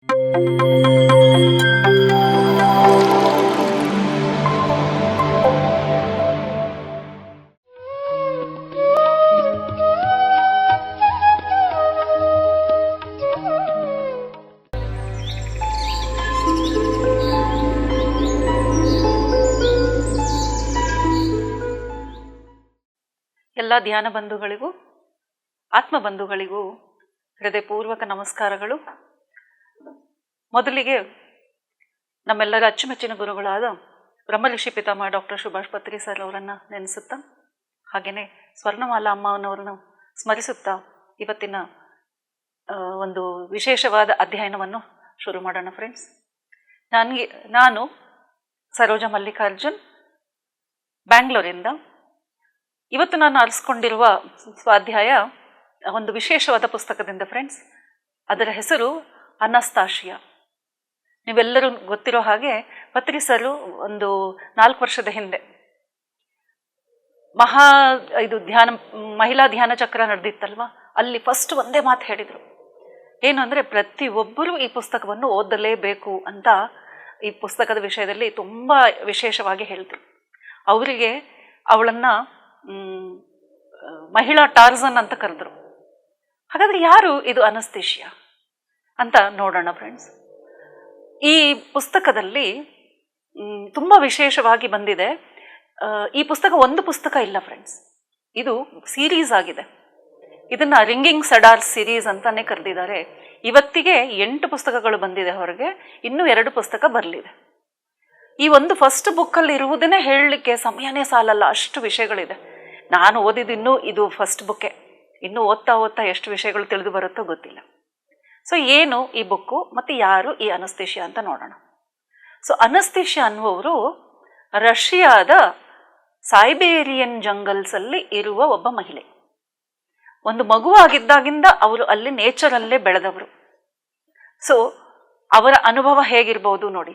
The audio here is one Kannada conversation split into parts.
ಎಲ್ಲ ಧ್ಯಾನ ಬಂಧುಗಳಿಗೂ ಆತ್ಮ ಬಂಧುಗಳಿಗೂ ಹೃದಯಪೂರ್ವಕ ನಮಸ್ಕಾರಗಳು. ಮೊದಲಿಗೆ ನಮ್ಮೆಲ್ಲರ ಅಚ್ಚುಮೆಚ್ಚಿನ ಗುರುಗಳಾದ ಬ್ರಹ್ಮಋಷಿ ಪಿತಾಮಹ ಡಾಕ್ಟರ್ ಸುಭಾಷ್ ಪತ್ರಿ ಸರ್ ಅವರನ್ನು ನೆನೆಸುತ್ತಾ, ಹಾಗೆಯೇ ಸ್ವರ್ಣಮಾಲಾ ಅಮ್ಮನವರನ್ನು ಸ್ಮರಿಸುತ್ತಾ ಇವತ್ತಿನ ಒಂದು ವಿಶೇಷವಾದ ಅಧ್ಯಯನವನ್ನು ಶುರು ಮಾಡೋಣ ಫ್ರೆಂಡ್ಸ್. ನಾನು ಸರೋಜ ಮಲ್ಲಿಕಾರ್ಜುನ್, ಬ್ಯಾಂಗ್ಳೂರಿಂದ. ಇವತ್ತು ನಾನು ಆರಿಸ್ಕೊಂಡಿರುವ ಸ್ವಾಧ್ಯಾಯ ಒಂದು ವಿಶೇಷವಾದ ಪುಸ್ತಕದಿಂದ ಫ್ರೆಂಡ್ಸ್. ಅದರ ಹೆಸರು ಅನಸ್ತಾಶಿಯಾ. ನೀವೆಲ್ಲರೂ ಗೊತ್ತಿರೋ ಹಾಗೆ ಪತ್ರಿ ಸರು ಒಂದು 4 ವರ್ಷದ ಹಿಂದೆ ಮಹಿಳಾ ಧ್ಯಾನ ಚಕ್ರ ನಡೆದಿತ್ತಲ್ವ, ಅಲ್ಲಿ ಫಸ್ಟ್ ಒಂದೇ ಮಾತು ಹೇಳಿದರು. ಏನು ಅಂದರೆ, ಪ್ರತಿಯೊಬ್ಬರೂ ಈ ಪುಸ್ತಕವನ್ನು ಓದಲೇಬೇಕು ಅಂತ ಈ ಪುಸ್ತಕದ ವಿಷಯದಲ್ಲಿ ತುಂಬ ವಿಶೇಷವಾಗಿ ಹೇಳಿದರು. ಅವರಿಗೆ ಅವಳನ್ನು ಮಹಿಳಾ ಟಾರ್ಜನ್ ಅಂತ ಕರೆದ್ರು. ಹಾಗಾದರೆ ಯಾರು ಇದು ಅನಸ್ತೇಶಿಯಾ ಅಂತ ನೋಡೋಣ ಫ್ರೆಂಡ್ಸ್. ಈ ಪುಸ್ತಕದಲ್ಲಿ ತುಂಬ ವಿಶೇಷವಾಗಿ ಬಂದಿದೆ. ಈ ಪುಸ್ತಕ ಒಂದು ಪುಸ್ತಕ ಇಲ್ಲ ಫ್ರೆಂಡ್ಸ್, ಇದು ಸೀರೀಸ್ ಆಗಿದೆ. ಇದನ್ನು ರಿಂಗಿಂಗ್ ಸೆಡಾರ್ ಸೀರೀಸ್ ಅಂತಾನೆ ಕರೆದಿದ್ದಾರೆ. ಇವತ್ತಿಗೆ 8 ಪುಸ್ತಕಗಳು ಬಂದಿದೆ ಹೊರಗೆ, ಇನ್ನೂ 2 ಪುಸ್ತಕ ಬರಲಿದೆ. ಈ ಒಂದು ಫಸ್ಟ್ ಬುಕ್ಕಲ್ಲಿ ಇರುವುದನ್ನೇ ಹೇಳಲಿಕ್ಕೆ ಸಮಯನೇ ಸಾಲಲ್ಲ, ಅಷ್ಟು ವಿಷಯಗಳಿದೆ. ನಾನು ಓದಿದ್ದು ಇದು ಫಸ್ಟ್ ಬುಕ್ಕೆ, ಇನ್ನೂ ಓದ್ತಾ ಎಷ್ಟು ವಿಷಯಗಳು ತಿಳಿದು ಬರುತ್ತೋ ಗೊತ್ತಿಲ್ಲ. ಸೊ ಏನು ಈ ಬುಕ್ಕು ಮತ್ತು ಯಾರು ಈ ಅನಸ್ತೇಶಿಯಾ ಅಂತ ನೋಡೋಣ. ಸೊ ಅನಸ್ತೇಶಿಯಾ ಅನ್ನುವರು ರಷ್ಯಾದ ಸೈಬೇರಿಯನ್ ಜಂಗಲ್ಸಲ್ಲಿ ಇರುವ ಒಬ್ಬ ಮಹಿಳೆ. ಒಂದು ಮಗುವಾಗಿದ್ದಾಗಿಂದ ಅವರು ಅಲ್ಲಿ ನೇಚರಲ್ಲೇ ಬೆಳೆದವರು. ಸೊ ಅವರ ಅನುಭವ ಹೇಗಿರ್ಬೋದು ನೋಡಿ.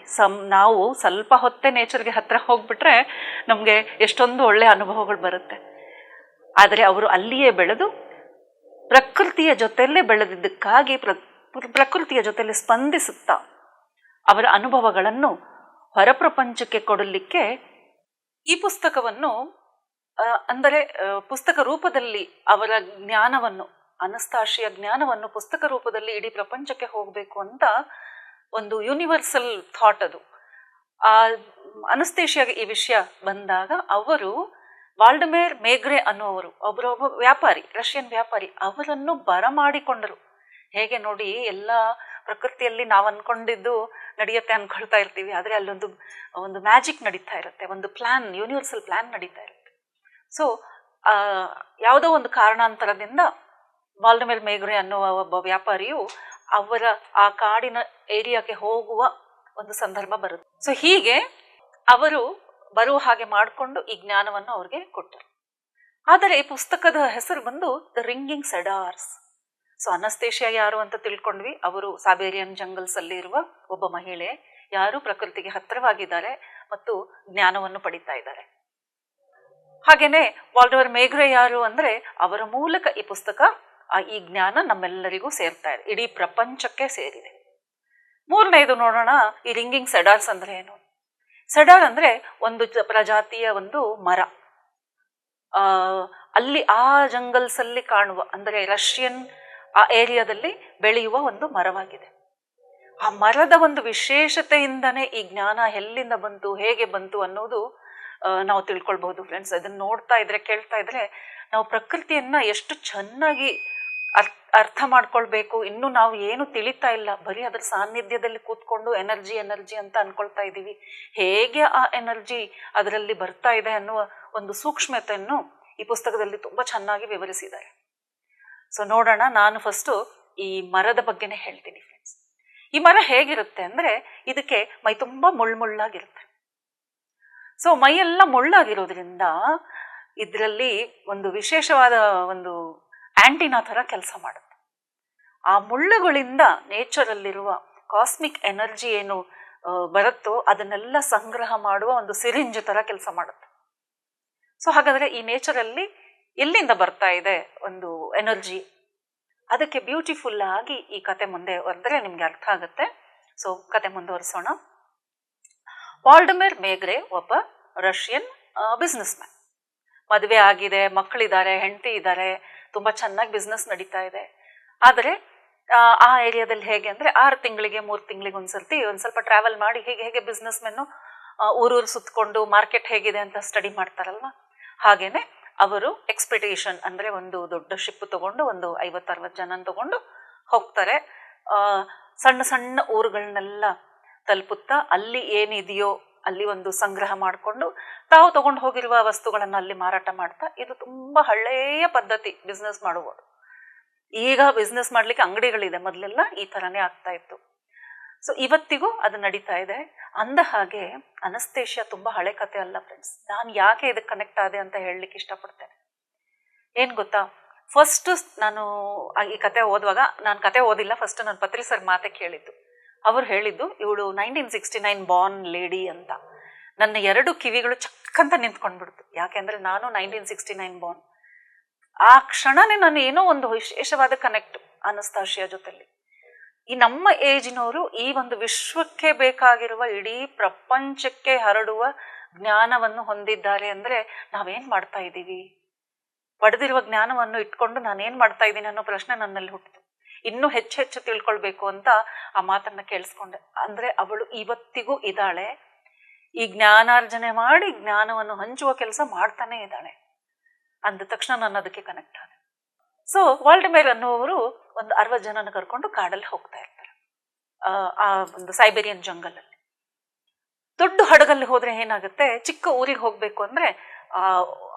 ನಾವು ಸ್ವಲ್ಪ ಹೊತ್ತೇ ನೇಚರ್ಗೆ ಹತ್ರ ಹೋಗ್ಬಿಟ್ರೆ ನಮಗೆ ಎಷ್ಟೊಂದು ಒಳ್ಳೆಯ ಅನುಭವಗಳು ಬರುತ್ತೆ. ಆದರೆ ಅವರು ಅಲ್ಲಿಯೇ ಬೆಳೆದು ಪ್ರಕೃತಿಯ ಜೊತೆಯಲ್ಲೇ ಬೆಳೆದಿದ್ದಕ್ಕಾಗಿ ಪ್ರಕೃತಿಯ ಜೊತೆಯಲ್ಲಿ ಸ್ಪಂದಿಸುತ್ತಾ ಅವರ ಅನುಭವಗಳನ್ನು ಹೊರಪ್ರಪಂಚಕ್ಕೆ ಕೊಡಲಿಕ್ಕೆ ಈ ಪುಸ್ತಕವನ್ನು ಅಂದರೆ ಪುಸ್ತಕ ರೂಪದಲ್ಲಿ ಅವರ ಜ್ಞಾನವನ್ನು, ಅನಸ್ತಾಶಿಯ ಜ್ಞಾನವನ್ನು ಪುಸ್ತಕ ರೂಪದಲ್ಲಿ ಇಡೀ ಪ್ರಪಂಚಕ್ಕೆ ಹೋಗಬೇಕು ಅಂತ ಒಂದು ಯೂನಿವರ್ಸಲ್ ಥಾಟ್ ಅದು. ಆ ಅನಸ್ತೇಶಿಯಾಗೆ ಈ ವಿಷಯ ಬಂದಾಗ ಅವರು ವಾಲ್ಡಮೇರ್ ಮೇಗ್ರೆ ಅನ್ನುವರು ಒಬ್ಬ ವ್ಯಾಪಾರಿ, ರಷ್ಯನ್ ವ್ಯಾಪಾರಿ, ಅವರನ್ನು ಬರಮಾಡಿಕೊಂಡರು. ಹೇಗೆ ನೋಡಿ, ಎಲ್ಲ ಪ್ರಕೃತಿಯಲ್ಲಿ ನಾವು ಅಂದ್ಕೊಂಡಿದ್ದು ನಡೆಯುತ್ತೆ ಅಂದ್ಕೊಳ್ತಾ ಇರ್ತೀವಿ, ಆದರೆ ಅಲ್ಲೊಂದು ಮ್ಯಾಜಿಕ್ ನಡೀತಾ ಇರುತ್ತೆ, ಒಂದು ಪ್ಲ್ಯಾನ್, ಯೂನಿವರ್ಸಲ್ ಪ್ಲ್ಯಾನ್ ನಡೀತಾ ಇರುತ್ತೆ. ಸೊ ಯಾವುದೋ ಒಂದು ಕಾರಣಾಂತರದಿಂದ ವಾಲ್ಡಮೇರ್ ಮೇಗ್ರೆ ಅನ್ನುವ ಒಬ್ಬ ವ್ಯಾಪಾರಿಯು ಅವರ ಆ ಕಾಡಿನ ಏರಿಯಾಕ್ಕೆ ಹೋಗುವ ಒಂದು ಸಂದರ್ಭ ಬರುತ್ತೆ. ಸೊ ಹೀಗೆ ಅವರು ಬರುವ ಹಾಗೆ ಮಾಡಿಕೊಂಡು ಈ ಜ್ಞಾನವನ್ನು ಅವ್ರಿಗೆ ಕೊಟ್ಟರು. ಆದರೆ ಈ ಪುಸ್ತಕದ ಹೆಸರು ಬಂದು ದ ರಿಂಗಿಂಗ್ ಸೆಡಾರ್ಸ್. ಸೊ ಅನಸ್ತೇಶಿಯಾ ಯಾರು ಅಂತ ತಿಳ್ಕೊಂಡ್ವಿ. ಅವರು ಸೈಬೇರಿಯನ್ ಜಂಗಲ್ಸ್ ಅಲ್ಲಿ ಇರುವ ಒಬ್ಬ ಮಹಿಳೆ, ಯಾರು ಪ್ರಕೃತಿಗೆ ಹತ್ತಿರವಾಗಿದ್ದಾರೆ ಮತ್ತು ಜ್ಞಾನವನ್ನು ಪಡಿತಾ ಇದ್ದಾರೆ. ಹಾಗೇನೆ ವಾಲ್ಡಮೇರ್ ಮೇಗ್ರೆ ಯಾರು ಅಂದರೆ, ಅವರ ಮೂಲಕ ಈ ಪುಸ್ತಕ, ಈ ಜ್ಞಾನ ನಮ್ಮೆಲ್ಲರಿಗೂ ಸೇರ್ತಾ ಇದೆ, ಇಡೀ ಪ್ರಪಂಚಕ್ಕೆ ಸೇರಿದೆ. ಮೂರನೇದು ನೋಡೋಣ, ಈ ರಿಂಗಿಂಗ್ ಸೆಡಾರ್ಸ್ ಅಂದ್ರೆ ಏನು. ಸೆಡಾರ್ ಅಂದ್ರೆ ಒಂದು ಪ್ರಜಾತಿಯ ಒಂದು ಮರ. ಅಲ್ಲಿ ಆ ಜಂಗಲ್ಸ್ ಅಲ್ಲಿ ಕಾಣುವ, ಅಂದರೆ ರಷ್ಯನ್ ಆ ಏರಿಯಾದಲ್ಲಿ ಬೆಳೆಯುವ ಒಂದು ಮರವಾಗಿದೆ. ಆ ಮರದ ಒಂದು ವಿಶೇಷತೆಯಿಂದನೇ ಈ ಜ್ಞಾನ ಎಲ್ಲಿಂದ ಬಂತು, ಹೇಗೆ ಬಂತು ಅನ್ನೋದು ನಾವು ತಿಳ್ಕೊಳ್ಬಹುದು ಫ್ರೆಂಡ್ಸ್. ಅದನ್ನು ನೋಡ್ತಾ ಇದ್ರೆ, ಕೇಳ್ತಾ ಇದ್ರೆ ನಾವು ಪ್ರಕೃತಿಯನ್ನ ಎಷ್ಟು ಚೆನ್ನಾಗಿ ಅರ್ಥ ಮಾಡ್ಕೊಳ್ಬೇಕು. ಇನ್ನು ನಾವು ಏನು ತಿಳಿತಾ ಇಲ್ಲ, ಬರೀ ಅದರ ಸಾನ್ನಿಧ್ಯದಲ್ಲಿ ಕೂತ್ಕೊಂಡು ಎನರ್ಜಿ ಅಂತ ಅನ್ಕೊಳ್ತಾ ಇದ್ದೀವಿ. ಹೇಗೆ ಆ ಎನರ್ಜಿ ಅದರಲ್ಲಿ ಬರ್ತಾ ಇದೆ ಅನ್ನುವ ಒಂದು ಸೂಕ್ಷ್ಮತೆಯನ್ನು ಈ ಪುಸ್ತಕದಲ್ಲಿ ತುಂಬ ಚೆನ್ನಾಗಿ ವಿವರಿಸಿದ್ದಾರೆ. ಸೊ ನೋಡೋಣ. ನಾನು ಫಸ್ಟು ಈ ಮರದ ಬಗ್ಗೆನೇ ಹೇಳ್ತೀನಿ ಫ್ರೆಂಡ್ಸ್. ಈ ಮರ ಹೇಗಿರುತ್ತೆ ಅಂದರೆ, ಇದಕ್ಕೆ ಮೈ ತುಂಬ ಮುಳ್ಳಾಗಿರುತ್ತೆ. ಸೊ ಮೈಯೆಲ್ಲ ಮುಳ್ಳಾಗಿರೋದ್ರಿಂದ ಇದರಲ್ಲಿ ಒಂದು ವಿಶೇಷವಾದ ಒಂದು ಆಂಟಿನಾ ಥರ ಕೆಲಸ ಮಾಡುತ್ತೆ. ಆ ಮುಳ್ಳುಗಳಿಂದ ನೇಚರಲ್ಲಿರುವ ಕಾಸ್ಮಿಕ್ ಎನರ್ಜಿ ಏನು ಬರುತ್ತೋ ಅದನ್ನೆಲ್ಲ ಸಂಗ್ರಹ ಮಾಡುವ ಒಂದು ಸಿರಿಂಜ್ ಥರ ಕೆಲಸ ಮಾಡುತ್ತೆ. ಸೊ ಹಾಗಾದರೆ ಈ ನೇಚರಲ್ಲಿ ಎಲ್ಲಿಂದ ಬರ್ತಾ ಇದೆ ಒಂದು ಎನರ್ಜಿ ಅದಕ್ಕೆ ಬ್ಯೂಟಿಫುಲ್ ಆಗಿ ಈ ಕತೆ ಮುಂದೆ ಹೊರದ್ರೆ ನಿಮ್ಗೆ ಅರ್ಥ ಆಗುತ್ತೆ. ಸೊ ಕತೆ ಮುಂದುವರಿಸೋಣ. ವಾಲ್ಡಮಿರ್ ಮೇಗ್ರೆ ಒಬ್ಬ ರಷ್ಯನ್ ಬಿಸ್ನೆಸ್ ಮ್ಯಾನ್. ಮದುವೆ ಆಗಿದೆ, ಮಕ್ಕಳಿದ್ದಾರೆ, ಹೆಂಡತಿ ಇದ್ದಾರೆ, ತುಂಬಾ ಚೆನ್ನಾಗಿ ಬಿಸ್ನೆಸ್ ನಡೀತಾ ಇದೆ. ಆದರೆ ಆ ಏರಿಯಾದಲ್ಲಿ ಹೇಗೆ ಅಂದ್ರೆ 6 ತಿಂಗಳಿಗೆ 3 ತಿಂಗಳಿಗೆ ಒಂದ್ಸರ್ತಿ ಒಂದ್ ಸ್ವಲ್ಪ ಟ್ರಾವೆಲ್ ಮಾಡಿ ಹೇಗೆ ಹೇಗೆ ಬಿಸ್ನೆಸ್ ಮೆನ್ನು ಊರೂರು ಸುತ್ಕೊಂಡು ಮಾರ್ಕೆಟ್ ಹೇಗಿದೆ ಅಂತ ಸ್ಟಡಿ ಮಾಡ್ತಾರಲ್ವಾ, ಹಾಗೇನೆ ಅವರು ಎಕ್ಸ್ಪೆಡಿಷನ್ ಅಂದ್ರೆ ಒಂದು ದೊಡ್ಡ ಶಿಪ್ ತಗೊಂಡು ಒಂದು 50-60 ಜನ ತಗೊಂಡು ಹೋಗ್ತಾರೆ. ಸಣ್ಣ ಸಣ್ಣ ಊರುಗಳನ್ನೆಲ್ಲ ತಲುಪುತ್ತಾ ಅಲ್ಲಿ ಏನಿದೆಯೋ ಅಲ್ಲಿ ಒಂದು ಸಂಗ್ರಹ ಮಾಡಿಕೊಂಡು ತಾವು ತಗೊಂಡು ಹೋಗಿರುವ ವಸ್ತುಗಳನ್ನು ಅಲ್ಲಿ ಮಾರಾಟ ಮಾಡ್ತಾ, ಇದು ತುಂಬಾ ಹಳೆಯ ಪದ್ಧತಿ ಬಿಸ್ನೆಸ್ ಮಾಡುವುದು. ಈಗ ಬಿಸ್ನೆಸ್ ಮಾಡ್ಲಿಕ್ಕೆ ಅಂಗಡಿಗಳಿದೆ, ಮೊದಲೆಲ್ಲ ಈ ತರನೇ ಆಗ್ತಾ ಇತ್ತು. ಸೊ ಇವತ್ತಿಗೂ ಅದು ನಡೀತಾ ಇದೆ. ಅಂದ ಹಾಗೆ ಅನಸ್ತೇಷಿಯಾ ತುಂಬಾ ಹಳೆ ಕತೆ ಅಲ್ಲ ಫ್ರೆಂಡ್ಸ್. ನಾನು ಯಾಕೆ ಇದಕ್ಕೆ ಕನೆಕ್ಟ್ ಆದೆ ಅಂತ ಹೇಳಲಿಕ್ಕೆ ಇಷ್ಟಪಡ್ತೇನೆ. ಏನ್ ಗೊತ್ತಾ, ಫಸ್ಟ್ ನಾನು ಈ ಕತೆ ಓದುವಾಗ, ನಾನು ಕತೆ ಓದಿಲ್ಲ, ಫಸ್ಟ್ ನಾನು ಪತ್ರಿ ಸರ್ ಮಾತೆ ಕೇಳಿದ್ದು. ಅವ್ರು ಹೇಳಿದ್ದು ಇವಳು 1969 ಬಾರ್ನ್ ಲೇಡಿ ಅಂತ. ನನ್ನ 2 ಕಿವಿಗಳು ಚಕ್ಕಂತ ನಿಂತ್ಕೊಂಡ್ಬಿಡ್ತು. ಯಾಕೆಂದ್ರೆ ನಾನು 1969 ಬಾರ್ನ್. ಆ ಕ್ಷಣನೇ ನಾನು ಏನೋ ಒಂದು ವಿಶೇಷವಾದ ಕನೆಕ್ಟ್ ಅನಸ್ತಾಷಿಯಾ ಜೊತೆಲಿ. ಈ ನಮ್ಮ ಏಜಿನವರು ಈ ಒಂದು ವಿಶ್ವಕ್ಕೆ ಬೇಕಾಗಿರುವ ಇಡೀ ಪ್ರಪಂಚಕ್ಕೆ ಹರಡುವ ಜ್ಞಾನವನ್ನು ಹೊಂದಿದ್ದಾರೆ ಅಂದ್ರೆ ನಾವೇನ್ ಮಾಡ್ತಾ ಇದ್ದೀವಿ? ಪಡೆದಿರುವ ಜ್ಞಾನವನ್ನು ಇಟ್ಕೊಂಡು ನಾನೇನ್ ಮಾಡ್ತಾ ಇದ್ದೀನಿ ಅನ್ನೋ ಪ್ರಶ್ನೆ ನನ್ನಲ್ಲಿ ಹುಟ್ಟಿತು. ಇನ್ನೂ ಹೆಚ್ಚು ತಿಳ್ಕೊಳ್ಬೇಕು ಅಂತ ಆ ಮಾತನ್ನ ಕೇಳಿಸ್ಕೊಂಡೆ. ಅಂದ್ರೆ ಅವಳು ಇವತ್ತಿಗೂ ಇದ್ದಾಳೆ, ಈ ಜ್ಞಾನಾರ್ಜನೆ ಮಾಡಿ ಜ್ಞಾನವನ್ನು ಹಂಚುವ ಕೆಲಸ ಮಾಡ್ತಾನೆ ಇದ್ದಾಳೆ ಅಂದ ತಕ್ಷಣ ನಾನು ಅದಕ್ಕೆ ಕನೆಕ್ಟ್ ಆದೆ. ಸೊ ವಾಲ್ಡಮಿರ್ ಅನ್ನುವರು ಒಂದು 60 ಜನನ ಕರ್ಕೊಂಡು ಕಾಡಲ್ಲಿ ಹೋಗ್ತಾ ಇರ್ತಾರೆ. ಆ ಒಂದು ಸೈಬೇರಿಯನ್ ಜಂಗಲ್ ಅಲ್ಲಿ. ದೊಡ್ಡ ಹಡಗಲ್ಲಿ ಹೋದ್ರೆ ಏನಾಗುತ್ತೆ, ಚಿಕ್ಕ ಊರಿಗೆ ಹೋಗ್ಬೇಕು ಅಂದ್ರೆ ಆ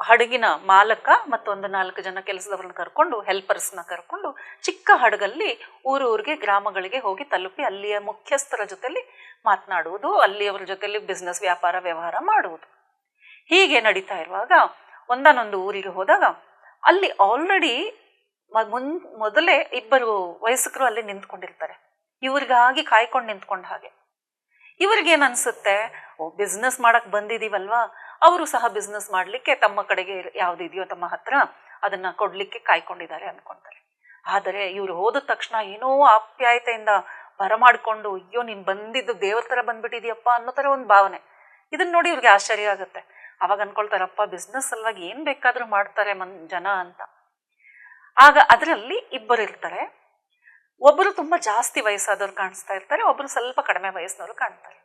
ಹಡಗಿನ ಮಾಲಕ ಮತ್ತೊಂದು 4 ಜನ ಕೆಲಸದವ್ರನ್ನ ಕರ್ಕೊಂಡು, ಹೆಲ್ಪರ್ಸ್ನ ಕರ್ಕೊಂಡು ಚಿಕ್ಕ ಹಡಗಲ್ಲಿ ಊರಿಗೆ ಗ್ರಾಮಗಳಿಗೆ ಹೋಗಿ ತಲುಪಿ ಅಲ್ಲಿಯ ಮುಖ್ಯಸ್ಥರ ಜೊತೆಲಿ ಮಾತನಾಡುವುದು, ಅಲ್ಲಿಯವರ ಜೊತೆಲಿ ಬಿಸ್ನೆಸ್ ವ್ಯಾಪಾರ ವ್ಯವಹಾರ ಮಾಡುವುದು. ಹೀಗೆ ನಡೀತಾ ಇರುವಾಗ ಒಂದಾನೊಂದು ಊರಿಗೆ ಹೋದಾಗ ಅಲ್ಲಿ ಆಲ್ರೆಡಿ ಮೊದಲೇ 2 ವಯಸ್ಕರು ಅಲ್ಲಿ ನಿಂತ್ಕೊಂಡಿರ್ತಾರೆ. ಇವ್ರಿಗಾಗಿ ಕಾಯ್ಕೊಂಡು ನಿಂತ್ಕೊಂಡ ಹಾಗೆ. ಇವ್ರಿಗೇನ್ ಅನ್ಸುತ್ತೆ, ಬಿಸ್ನೆಸ್ ಮಾಡಕ್ ಬಂದಿದೀವಲ್ವಾ, ಅವರು ಸಹ ಬಿಸ್ನೆಸ್ ಮಾಡ್ಲಿಕ್ಕೆ ತಮ್ಮ ಕಡೆಗೆ ಯಾವ್ದಿದೆಯೋ ತಮ್ಮ ಹತ್ರ ಅದನ್ನ ಕೊಡ್ಲಿಕ್ಕೆ ಕಾಯ್ಕೊಂಡಿದ್ದಾರೆ ಅನ್ಕೊಂತಾರೆ. ಆದರೆ ಇವ್ರು ಹೋದ ತಕ್ಷಣ ಏನೋ ಆಪ್ಯಾಯತೆಯಿಂದ ಬರಮಾಡ್ಕೊಂಡು, ಅಯ್ಯೋ ನೀನ್ ಬಂದಿದ್ದು ದೇವ್ರ ತರ ಬಂದ್ಬಿಟ್ಟಿದ್ಯಪ್ಪ ಅನ್ನೋ ತರ ಒಂದು ಭಾವನೆ. ಇದನ್ನ ನೋಡಿ ಇವ್ರಿಗೆ ಆಶ್ಚರ್ಯ ಆಗುತ್ತೆ. ಅವಾಗ ಅನ್ಕೊಳ್ತಾರಪ್ಪ, ಬಿಸ್ನೆಸ್ ಸಲುವಾಗಿ ಏನ್ ಬೇಕಾದ್ರೂ ಮಾಡ್ತಾರೆ ಜನ ಅಂತ. ಆಗ ಅದರಲ್ಲಿ 2 ಇರ್ತಾರೆ. ಒಬ್ಬರು ತುಂಬಾ ಜಾಸ್ತಿ ವಯಸ್ಸಾದವ್ರು ಕಾಣಿಸ್ತಾ ಇರ್ತಾರೆ, ಒಬ್ರು ಸ್ವಲ್ಪ ಕಡಿಮೆ ವಯಸ್ಸಿನವರು ಕಾಣ್ತಾರೆ.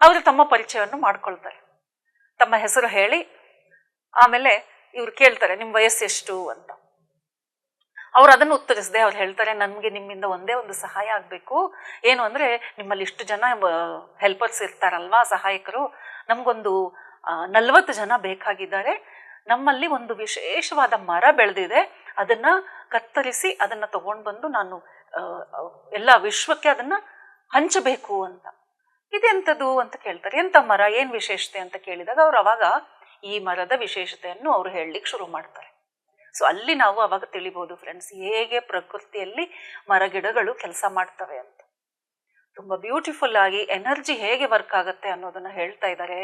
ಅವರು ತಮ್ಮ ಪರಿಚಯವನ್ನು ಮಾಡ್ಕೊಳ್ತಾರೆ, ತಮ್ಮ ಹೆಸರು ಹೇಳಿ ಆಮೇಲೆ ಇವ್ರು ಕೇಳ್ತಾರೆ ನಿಮ್ ವಯಸ್ಸು ಎಷ್ಟು ಅಂತ. ಅವ್ರು ಅದನ್ನು ಉತ್ತರಿಸದೆ ಅವ್ರು ಹೇಳ್ತಾರೆ, ನನ್ಗೆ ನಿಮ್ಮಿಂದ ಒಂದೇ ಒಂದು ಸಹಾಯ ಆಗ್ಬೇಕು. ಏನು ಅಂದ್ರೆ ನಿಮ್ಮಲ್ಲಿ ಇಷ್ಟು ಜನ ಹೆಲ್ಪರ್ಸ್ ಇರ್ತಾರಲ್ವಾ, ಸಹಾಯಕರು, ನಮ್ಗೊಂದು 40 ಜನ ಬೇಕಾಗಿದ್ದಾರೆ. ನಮ್ಮಲ್ಲಿ ಒಂದು ವಿಶೇಷವಾದ ಮರ ಬೆಳೆದಿದೆ, ಅದನ್ನ ಕತ್ತರಿಸಿ ಅದನ್ನ ತಗೊಂಡು ಬಂದು ನಾನು ಎಲ್ಲ ವಿಶ್ವಕ್ಕೆ ಅದನ್ನ ಹಂಚಬೇಕು ಅಂತ. ಇದೆಂಥದ್ದು ಅಂತ ಕೇಳ್ತಾರೆ. ಎಂತ ಮರ, ಏನ್ ವಿಶೇಷತೆ ಅಂತ ಕೇಳಿದಾಗ ಅವ್ರು ಅವಾಗ ಈ ಮರದ ವಿಶೇಷತೆಯನ್ನು ಅವ್ರು ಹೇಳಲಿಕ್ಕೆ ಶುರು ಮಾಡ್ತಾರೆ. ಸೊ ಅಲ್ಲಿ ನಾವು ಅವಾಗ ತಿಳಿಬಹುದು ಫ್ರೆಂಡ್ಸ್, ಹೇಗೆ ಪ್ರಕೃತಿಯಲ್ಲಿ ಮರಗಿಡಗಳು ಕೆಲಸ ಮಾಡ್ತವೆ ಅಂತ. ತುಂಬಾ ಬ್ಯೂಟಿಫುಲ್ ಆಗಿ ಎನರ್ಜಿ ಹೇಗೆ ವರ್ಕ್ ಆಗುತ್ತೆ ಅನ್ನೋದನ್ನ ಹೇಳ್ತಾ ಇದ್ದಾರೆ.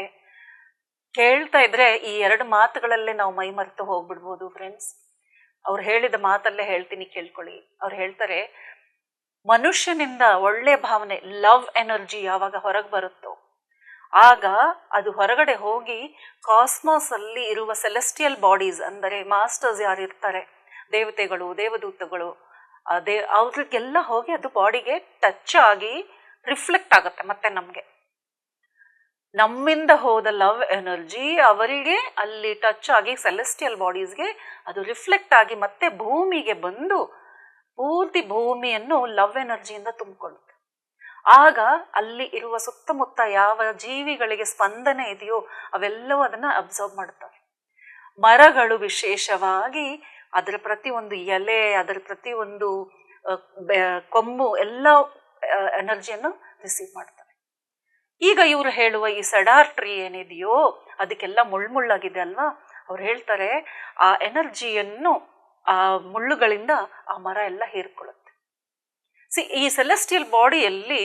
ಕೇಳ್ತಾ ಇದ್ರೆ ಈ 2 ಮಾತುಗಳಲ್ಲೇ ನಾವು ಮೈ ಮರೆತು ಹೋಗ್ಬಿಡ್ಬೋದು ಫ್ರೆಂಡ್ಸ್. ಅವ್ರು ಹೇಳಿದ ಮಾತಲ್ಲೇ ಹೇಳ್ತೀನಿ, ಕೇಳ್ಕೊಳ್ಳಿ. ಅವ್ರು ಹೇಳ್ತಾರೆ, ಮನುಷ್ಯನಿಂದ ಒಳ್ಳೆ ಭಾವನೆ, ಲವ್ ಎನರ್ಜಿ ಯಾವಾಗ ಹೊರಗೆ ಬರುತ್ತೋ ಆಗ ಅದು ಹೊರಗಡೆ ಹೋಗಿ ಕಾಸ್ಮಾಸ್ ಅಲ್ಲಿ ಇರುವ ಸೆಲೆಸ್ಟಿಯಲ್ ಬಾಡೀಸ್, ಅಂದರೆ ಮಾಸ್ಟರ್ಸ್ ಯಾರು ಇರ್ತಾರೆ, ದೇವತೆಗಳು, ದೇವದೂತಗಳು, ಅವ್ರಿಗೆಲ್ಲ ಹೋಗಿ ಅದು ಬಾಡಿಗೆ ಟಚ್ ಆಗಿ ರಿಫ್ಲೆಕ್ಟ್ ಆಗುತ್ತೆ. ಮತ್ತೆ ನಮ್ಮಿಂದ ಹೋದ ಲವ್ ಎನರ್ಜಿ ಅವರಿಗೆ ಅಲ್ಲಿ ಟಚ್ ಆಗಿ ಸೆಲೆಸ್ಟಿಯಲ್ ಬಾಡೀಸ್ಗೆ ಅದು ರಿಫ್ಲೆಕ್ಟ್ ಆಗಿ ಮತ್ತೆ ಭೂಮಿಗೆ ಬಂದು ಪೂರ್ತಿ ಭೂಮಿಯನ್ನು ಲವ್ ಎನರ್ಜಿಯಿಂದ ತುಂಬಿಕೊಳ್ಳುತ್ತೆ. ಆಗ ಅಲ್ಲಿ ಇರುವ ಸುತ್ತಮುತ್ತ ಯಾವ ಜೀವಿಗಳಿಗೆ ಸ್ಪಂದನೆ ಇದೆಯೋ ಅವೆಲ್ಲವೂ ಅದನ್ನ ಅಬ್ಸರ್ವ್ ಮಾಡ್ತವೆ. ಮರಗಳು ವಿಶೇಷವಾಗಿ ಅದರ ಪ್ರತಿಯೊಂದು ಎಲೆ, ಅದರ ಪ್ರತಿಯೊಂದು ಕೊಂಬು ಎಲ್ಲ ಎನರ್ಜಿಯನ್ನು ರಿಸೀವ್ ಮಾಡ್ತವೆ. ಈಗ ಇವರು ಹೇಳುವ ಈ ಸೆಡಾರ್ ಟ್ರೀ ಏನಿದೆಯೋ ಅದಕ್ಕೆಲ್ಲ ಮುಳ್ಳುಗಿದೆ ಅಲ್ವಾ, ಅವ್ರು ಹೇಳ್ತಾರೆ ಆ ಎನರ್ಜಿಯನ್ನು ಆ ಮುಳ್ಳುಗಳಿಂದ ಆ ಮರ ಎಲ್ಲ ಹೀರ್ಕೊಳ್ಳುತ್ತೆ. ಈ ಸೆಲೆಸ್ಟಿಯಲ್ ಬಾಡಿಯಲ್ಲಿ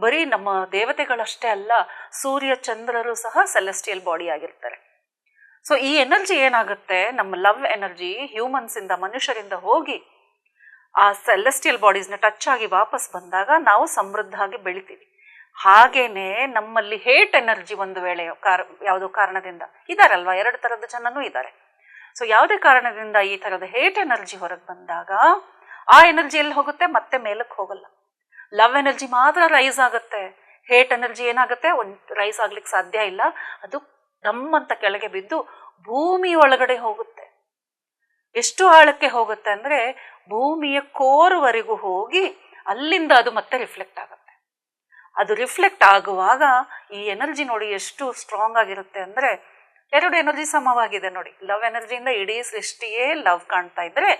ಬರೀ ನಮ್ಮ ದೇವತೆಗಳಷ್ಟೇ ಅಲ್ಲ, ಸೂರ್ಯ ಚಂದ್ರರು ಸಹ ಸೆಲೆಸ್ಟಿಯಲ್ ಬಾಡಿ ಆಗಿರ್ತಾರೆ. ಸೊ ಈ ಎನರ್ಜಿ ಏನಾಗುತ್ತೆ, ನಮ್ಮ ಲವ್ ಎನರ್ಜಿ ಹ್ಯೂಮನ್ಸ್ ಇಂದ, ಮನುಷ್ಯರಿಂದ ಹೋಗಿ ಆ ಸೆಲೆಸ್ಟಿಯಲ್ ಬಾಡೀಸ್ನ ಟಚ್ ಆಗಿ ವಾಪಸ್ ಬಂದಾಗ ನಾವು ಸಮೃದ್ಧ ಆಗಿ ಬೆಳಿತೀವಿ. ಹಾಗೇನೆ ನಮ್ಮಲ್ಲಿ ಹೇಟ್ ಎನರ್ಜಿ ಒಂದು ವೇಳೆ ಯಾವುದೋ ಕಾರಣದಿಂದ ಇದಾರಲ್ವಾ, 2 ಥರದ ಜನನೂ ಇದ್ದಾರೆ. ಸೊ ಯಾವುದೇ ಕಾರಣದಿಂದ ಈ ಥರದ ಹೇಟ್ ಎನರ್ಜಿ ಹೊರಗೆ ಬಂದಾಗ ಆ ಎನರ್ಜಿ ಎಲ್ಲಿ ಹೋಗುತ್ತೆ, ಮತ್ತೆ ಮೇಲಕ್ಕೆ ಹೋಗಲ್ಲ. ಲವ್ ಎನರ್ಜಿ ಮಾತ್ರ ರೈಸ್ ಆಗುತ್ತೆ. ಹೇಟ್ ಎನರ್ಜಿ ಏನಾಗುತ್ತೆ, ರೈಸ್ ಆಗ್ಲಿಕ್ಕೆ ಸಾಧ್ಯ ಇಲ್ಲ. ಅದು ದಮ್ಮಂತ ಕೆಳಗೆ ಬಿದ್ದು ಭೂಮಿ ಒಳಗಡೆ ಹೋಗುತ್ತೆ. ಎಷ್ಟು ಆಳಕ್ಕೆ ಹೋಗುತ್ತೆ ಅಂದ್ರೆ ಭೂಮಿಯ ಕೋರ್ವರೆಗೂ ಹೋಗಿ ಅಲ್ಲಿಂದ ಅದು ಮತ್ತೆ ರಿಫ್ಲೆಕ್ಟ್ ಆಗುತ್ತೆ. ಅದು ರಿಫ್ಲೆಕ್ಟ್ ಆಗುವಾಗ ಈ ಎನರ್ಜಿ ನೋಡಿ ಎಷ್ಟು ಸ್ಟ್ರಾಂಗ್ ಆಗಿರುತ್ತೆ ಅಂದ್ರೆ 2 ಎನರ್ಜಿ ಸಮವಾಗಿದೆ ನೋಡಿ. ಲವ್ ಎನರ್ಜಿಯಿಂದ ಇಡೀ ಸೃಷ್ಟಿಯೇ ಲವ್ ಕಾಣ್ತಾ ಇದ್ರೆ,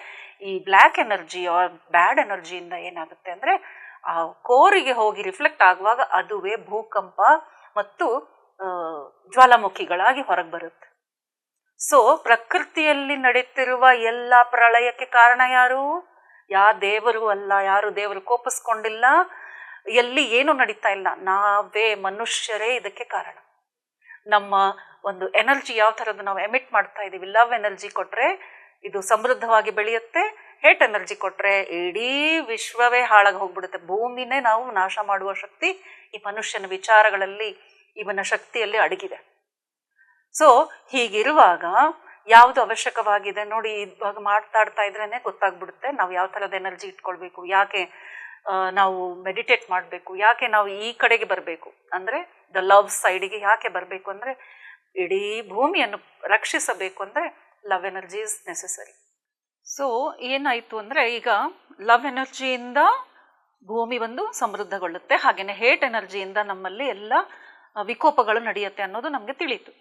ಈ ಬ್ಲ್ಯಾಕ್ ಎನರ್ಜಿ ಆರ್ ಬ್ಯಾಡ್ ಎನರ್ಜಿಯಿಂದ ಏನಾಗುತ್ತೆ ಅಂದ್ರೆ ಆ ಕೋರಿಗೆ ಹೋಗಿ ರಿಫ್ಲೆಕ್ಟ್ ಆಗುವಾಗ ಅದುವೇ ಭೂಕಂಪ ಮತ್ತು ಜ್ವಾಲಾಮುಖಿಗಳಾಗಿ ಹೊರಗೆ ಬರುತ್ತೆ. ಸೊ ಪ್ರಕೃತಿಯಲ್ಲಿ ನಡೀತಿರುವ ಎಲ್ಲ ಪ್ರಳಯಕ್ಕೆ ಕಾರಣ ಯಾರು? ದೇವರು ಅಲ್ಲ, ಯಾರು ದೇವರು ಕೋಪಿಸ್ಕೊಂಡಿಲ್ಲ, ಎಲ್ಲಿ ಏನು ನಡೀತಾ ಇಲ್ಲ, ನಾವೇ ಮನುಷ್ಯರೇ ಇದಕ್ಕೆ ಕಾರಣ. ನಮ್ಮ ಒಂದು ಎನರ್ಜಿ ಯಾವ ಥರದ್ದು ನಾವು ಎಮಿಟ್ ಮಾಡ್ತಾ ಇದ್ದೀವಿ. ಲವ್ ಎನರ್ಜಿ ಕೊಟ್ರೆ ಇದು ಸಮೃದ್ಧವಾಗಿ ಬೆಳೆಯುತ್ತೆ, ಹೇಟ್ ಎನರ್ಜಿ ಕೊಟ್ರೆ ಇಡೀ ವಿಶ್ವವೇ ಹಾಳಾಗಿ ಹೋಗ್ಬಿಡುತ್ತೆ. ಭೂಮಿನೇ ನಾವು ನಾಶ ಮಾಡುವ ಶಕ್ತಿ ಈ ಮನುಷ್ಯನ ವಿಚಾರಗಳಲ್ಲಿ, ಇವನ ಶಕ್ತಿಯಲ್ಲಿ ಅಡಗಿದೆ. ಸೊ ಹೀಗಿರುವಾಗ ಯಾವುದು ಅವಶ್ಯಕವಾಗಿದೆ ನೋಡಿ, ಇವಾಗ ಮಾತಾಡ್ತಾ ಇದ್ರೇನೆ ಗೊತ್ತಾಗ್ಬಿಡುತ್ತೆ ನಾವು ಯಾವ ಥರದ ಎನರ್ಜಿ ಇಟ್ಕೊಳ್ಬೇಕು, ಯಾಕೆ ನಾವು ಮೆಡಿಟೇಟ್ ಮಾಡಬೇಕು, ಯಾಕೆ ನಾವು ಈ ಕಡೆಗೆ ಬರಬೇಕು ಅಂದರೆ ದ ಲವ್ ಸೈಡಿಗೆ ಯಾಕೆ ಬರಬೇಕು ಅಂದರೆ ಇಡೀ ಭೂಮಿಯನ್ನು ರಕ್ಷಿಸಬೇಕು ಅಂದರೆ love energy is necessary. So ಏನಾಯಿತು ಅಂದರೆ ಈಗ ಲವ್ ಎನರ್ಜಿಯಿಂದ ಭೂಮಿ ಒಂದು ಸಮೃದ್ಧಗೊಳ್ಳುತ್ತೆ, ಹಾಗೆಯೇ ಹೇಟ್ ಎನರ್ಜಿಯಿಂದ ನಮ್ಮಲ್ಲಿ ಎಲ್ಲ ವಿಕೋಪಗಳು ನಡೆಯುತ್ತೆ ಅನ್ನೋದು ನಮಗೆ ತಿಳಿಯಿತು.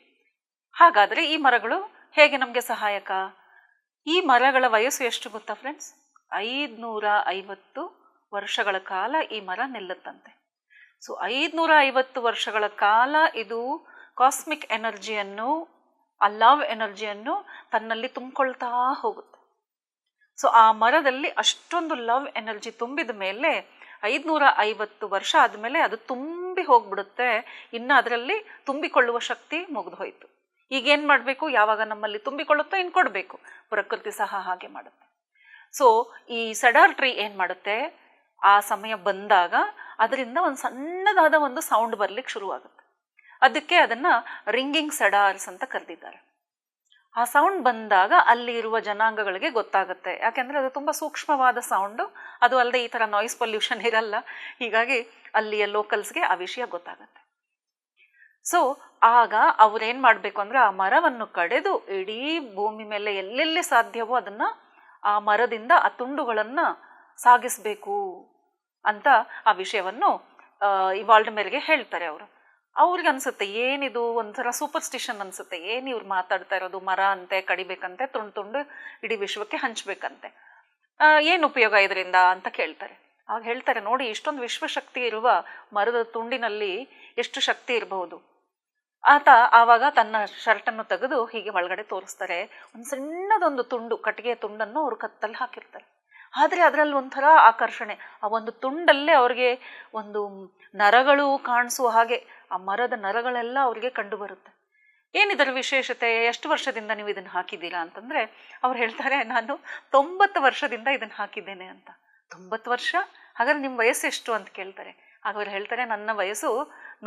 ಹಾಗಾದರೆ ಈ ಮರಗಳು ಹೇಗೆ ನಮಗೆ ಸಹಾಯಕ? ಈ ಮರಗಳ ವಯಸ್ಸು ಎಷ್ಟು ಗೊತ್ತಾ ಫ್ರೆಂಡ್ಸ್? 550 ವರ್ಷಗಳ ಕಾಲ ಈ ಮರ ನಿಲ್ಲುತ್ತಂತೆ. ಸೊ 550 ವರ್ಷಗಳ ಕಾಲ ಇದು ಕಾಸ್ಮಿಕ್ ಎನರ್ಜಿಯನ್ನು, ಆ ಲವ್ ಎನರ್ಜಿಯನ್ನು ತನ್ನಲ್ಲಿ ತುಂಬಿಕೊಳ್ತಾ ಹೋಗುತ್ತೆ. ಸೊ ಆ ಮರದಲ್ಲಿ ಅಷ್ಟೊಂದು ಲವ್ ಎನರ್ಜಿ ತುಂಬಿದ ಮೇಲೆ 550 ವರ್ಷ ಆದಮೇಲೆ ಅದು ತುಂಬಿ ಹೋಗ್ಬಿಡುತ್ತೆ. ಇನ್ನು ಅದರಲ್ಲಿ ತುಂಬಿಕೊಳ್ಳುವ ಶಕ್ತಿ ಮುಗಿದು ಹೋಯಿತು. ಈಗೇನು ಮಾಡಬೇಕು? ಯಾವಾಗ ನಮ್ಮಲ್ಲಿ ತುಂಬಿಕೊಳ್ಳುತ್ತೋ ಇನ್ನು ಕೊಡಬೇಕು. ಪ್ರಕೃತಿ ಸಹ ಹಾಗೆ ಮಾಡುತ್ತೆ. ಸೊ ಈ ಸೆಡಾರ್ ಟ್ರೀ ಏನು ಮಾಡುತ್ತೆ, ಆ ಸಮಯ ಬಂದಾಗ ಅದರಿಂದ ಒಂದು ಸಣ್ಣದಾದ ಒಂದು ಸೌಂಡ್ ಬರಲಿಕ್ಕೆ ಶುರುವಾಗುತ್ತೆ. ಅದಕ್ಕೆ ಅದನ್ನು ರಿಂಗಿಂಗ್ ಸೆಡಾರ್ಸ್ ಅಂತ ಕರೆದಿದ್ದಾರೆ. ಆ ಸೌಂಡ್ ಬಂದಾಗ ಅಲ್ಲಿ ಇರುವ ಜನಾಂಗಗಳಿಗೆ ಗೊತ್ತಾಗುತ್ತೆ, ಯಾಕೆಂದರೆ ಅದು ತುಂಬ ಸೂಕ್ಷ್ಮವಾದ ಸೌಂಡು. ಅದು ಅಲ್ಲದೆ ಈ ಥರ ನಾಯ್ಸ್ ಪೊಲ್ಯೂಷನ್ ಇರಲ್ಲ, ಹೀಗಾಗಿ ಅಲ್ಲಿಯ ಲೋಕಲ್ಸ್ಗೆ ಆ ವಿಷಯ ಗೊತ್ತಾಗುತ್ತೆ. ಸೊ ಆಗ ಅವ್ರೇನು ಮಾಡಬೇಕು ಅಂದರೆ ಆ ಮರವನ್ನು ಕಡೆದು ಇಡೀ ಭೂಮಿ ಮೇಲೆ ಎಲ್ಲೆಲ್ಲಿ ಸಾಧ್ಯವೋ ಅದನ್ನು ಆ ಮರದಿಂದ ಆ ತುಂಡುಗಳನ್ನು ಸಾಗಿಸಬೇಕು ಅಂತ ಆ ವಿಷಯವನ್ನು ಇವಾಲ್ಡ್ ಮೇರೆಗೆ ಹೇಳ್ತಾರೆ ಅವರು. ಅವ್ರಿಗೆ ಅನಿಸುತ್ತೆ ಏನಿದು ಒಂಥರ ಸೂಪರ್ಸ್ಟಿಷನ್ ಅನಿಸುತ್ತೆ, ಏನು ಇವ್ರು ಮಾತಾಡ್ತಾ ಇರೋದು, ಮರ ಅಂತೆ ಕಡಿಬೇಕಂತೆ, ತುಂಡು ಇಡೀ ವಿಶ್ವಕ್ಕೆ ಹಂಚಬೇಕಂತೆ, ಏನು ಉಪಯೋಗ ಇದರಿಂದ ಅಂತ ಕೇಳ್ತಾರೆ. ಆಗ ಹೇಳ್ತಾರೆ ನೋಡಿ, ಇಷ್ಟೊಂದು ವಿಶ್ವಶಕ್ತಿ ಇರುವ ಮರದ ತುಂಡಿನಲ್ಲಿ ಎಷ್ಟು ಶಕ್ತಿ ಇರಬಹುದು. ಆತ ಆವಾಗ ತನ್ನ ಶರ್ಟನ್ನು ತೆಗೆದು ಹೀಗೆ ಒಳಗಡೆ ತೋರಿಸ್ತಾರೆ. ಒಂದು ಸಣ್ಣದೊಂದು ತುಂಡು, ಕಟ್ಟಿಗೆ ತುಂಡನ್ನು ಅವರು ಕತ್ತಲ್ಲಿ ಹಾಕಿರ್ತಾರೆ. ಆದರೆ ಅದರಲ್ಲಿ ಒಂಥರ ಆಕರ್ಷಣೆ, ಆ ಒಂದು ತುಂಡಲ್ಲೇ ಅವ್ರಿಗೆ ಒಂದು ನರಗಳು ಕಾಣಿಸುವ ಹಾಗೆ ಆ ಮರದ ನರಗಳೆಲ್ಲ ಅವರಿಗೆ ಕಂಡು ಬರುತ್ತೆ. ಏನಿದರ ವಿಶೇಷತೆ, ಎಷ್ಟು ವರ್ಷದಿಂದ ನೀವು ಇದನ್ನು ಹಾಕಿದ್ದೀರಾ ಅಂತಂದರೆ ಅವ್ರು ಹೇಳ್ತಾರೆ, ನಾನು 90 ವರ್ಷದಿಂದ ಇದನ್ನು ಹಾಕಿದ್ದೇನೆ ಅಂತ. 90 ವರ್ಷ? ಹಾಗಾದ್ರೆ ನಿಮ್ಮ ವಯಸ್ಸು ಎಷ್ಟು ಅಂತ ಕೇಳ್ತಾರೆ. ಆಗ ಅವ್ರು ಹೇಳ್ತಾರೆ, ನನ್ನ ವಯಸ್ಸು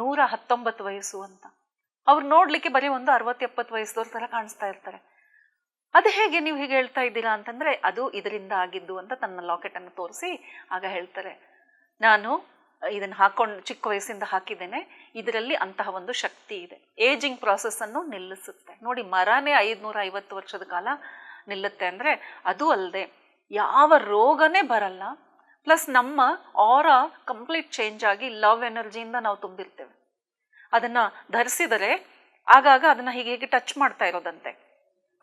119 ವಯಸ್ಸು ಅಂತ. ಅವ್ರು ನೋಡಲಿಕ್ಕೆ ಬರೀ ಒಂದು 60-70 ವಯಸ್ಸದವ್ರ ಥರ ಕಾಣಿಸ್ತಾ ಇರ್ತಾರೆ. ಅದು ಹೇಗೆ ನೀವು ಹೀಗೆ ಹೇಳ್ತಾ ಇದ್ದೀರಾ ಅಂತಂದರೆ ಅದು ಇದರಿಂದ ಆಗಿದ್ದು ಅಂತ ತನ್ನ ಲಾಕೆಟನ್ನು ತೋರಿಸಿ ಆಗ ಹೇಳ್ತಾರೆ, ನಾನು ಇದನ್ನು ಹಾಕೊಂಡು ಚಿಕ್ಕ ವಯಸ್ಸಿಂದ ಹಾಕಿದ್ದೇನೆ, ಇದರಲ್ಲಿ ಅಂತಹ ಒಂದು ಶಕ್ತಿ ಇದೆ, ಏಜಿಂಗ್ ಪ್ರಾಸೆಸ್ಸನ್ನು ನಿಲ್ಲಿಸುತ್ತೆ. ನೋಡಿ, ಮರನೇ 550 ವರ್ಷದ ಕಾಲ ನಿಲ್ಲುತ್ತೆ ಅಂದರೆ ಅದು ಅಲ್ಲದೆ ಯಾವ ರೋಗನೇ ಬರಲ್ಲ. ಪ್ಲಸ್ ನಮ್ಮ ಆರಾ ಕಂಪ್ಲೀಟ್ ಚೇಂಜ್ ಆಗಿ ಲವ್ ಎನರ್ಜಿಯಿಂದ ನಾವು ತುಂಬಿರ್ತೇವೆ. ಅದನ್ನು ಧರಿಸಿದರೆ ಆಗಾಗ ಅದನ್ನು ಹೀಗೆ ಹೀಗೆ ಟಚ್ ಮಾಡ್ತಾ ಇರೋದಂತೆ.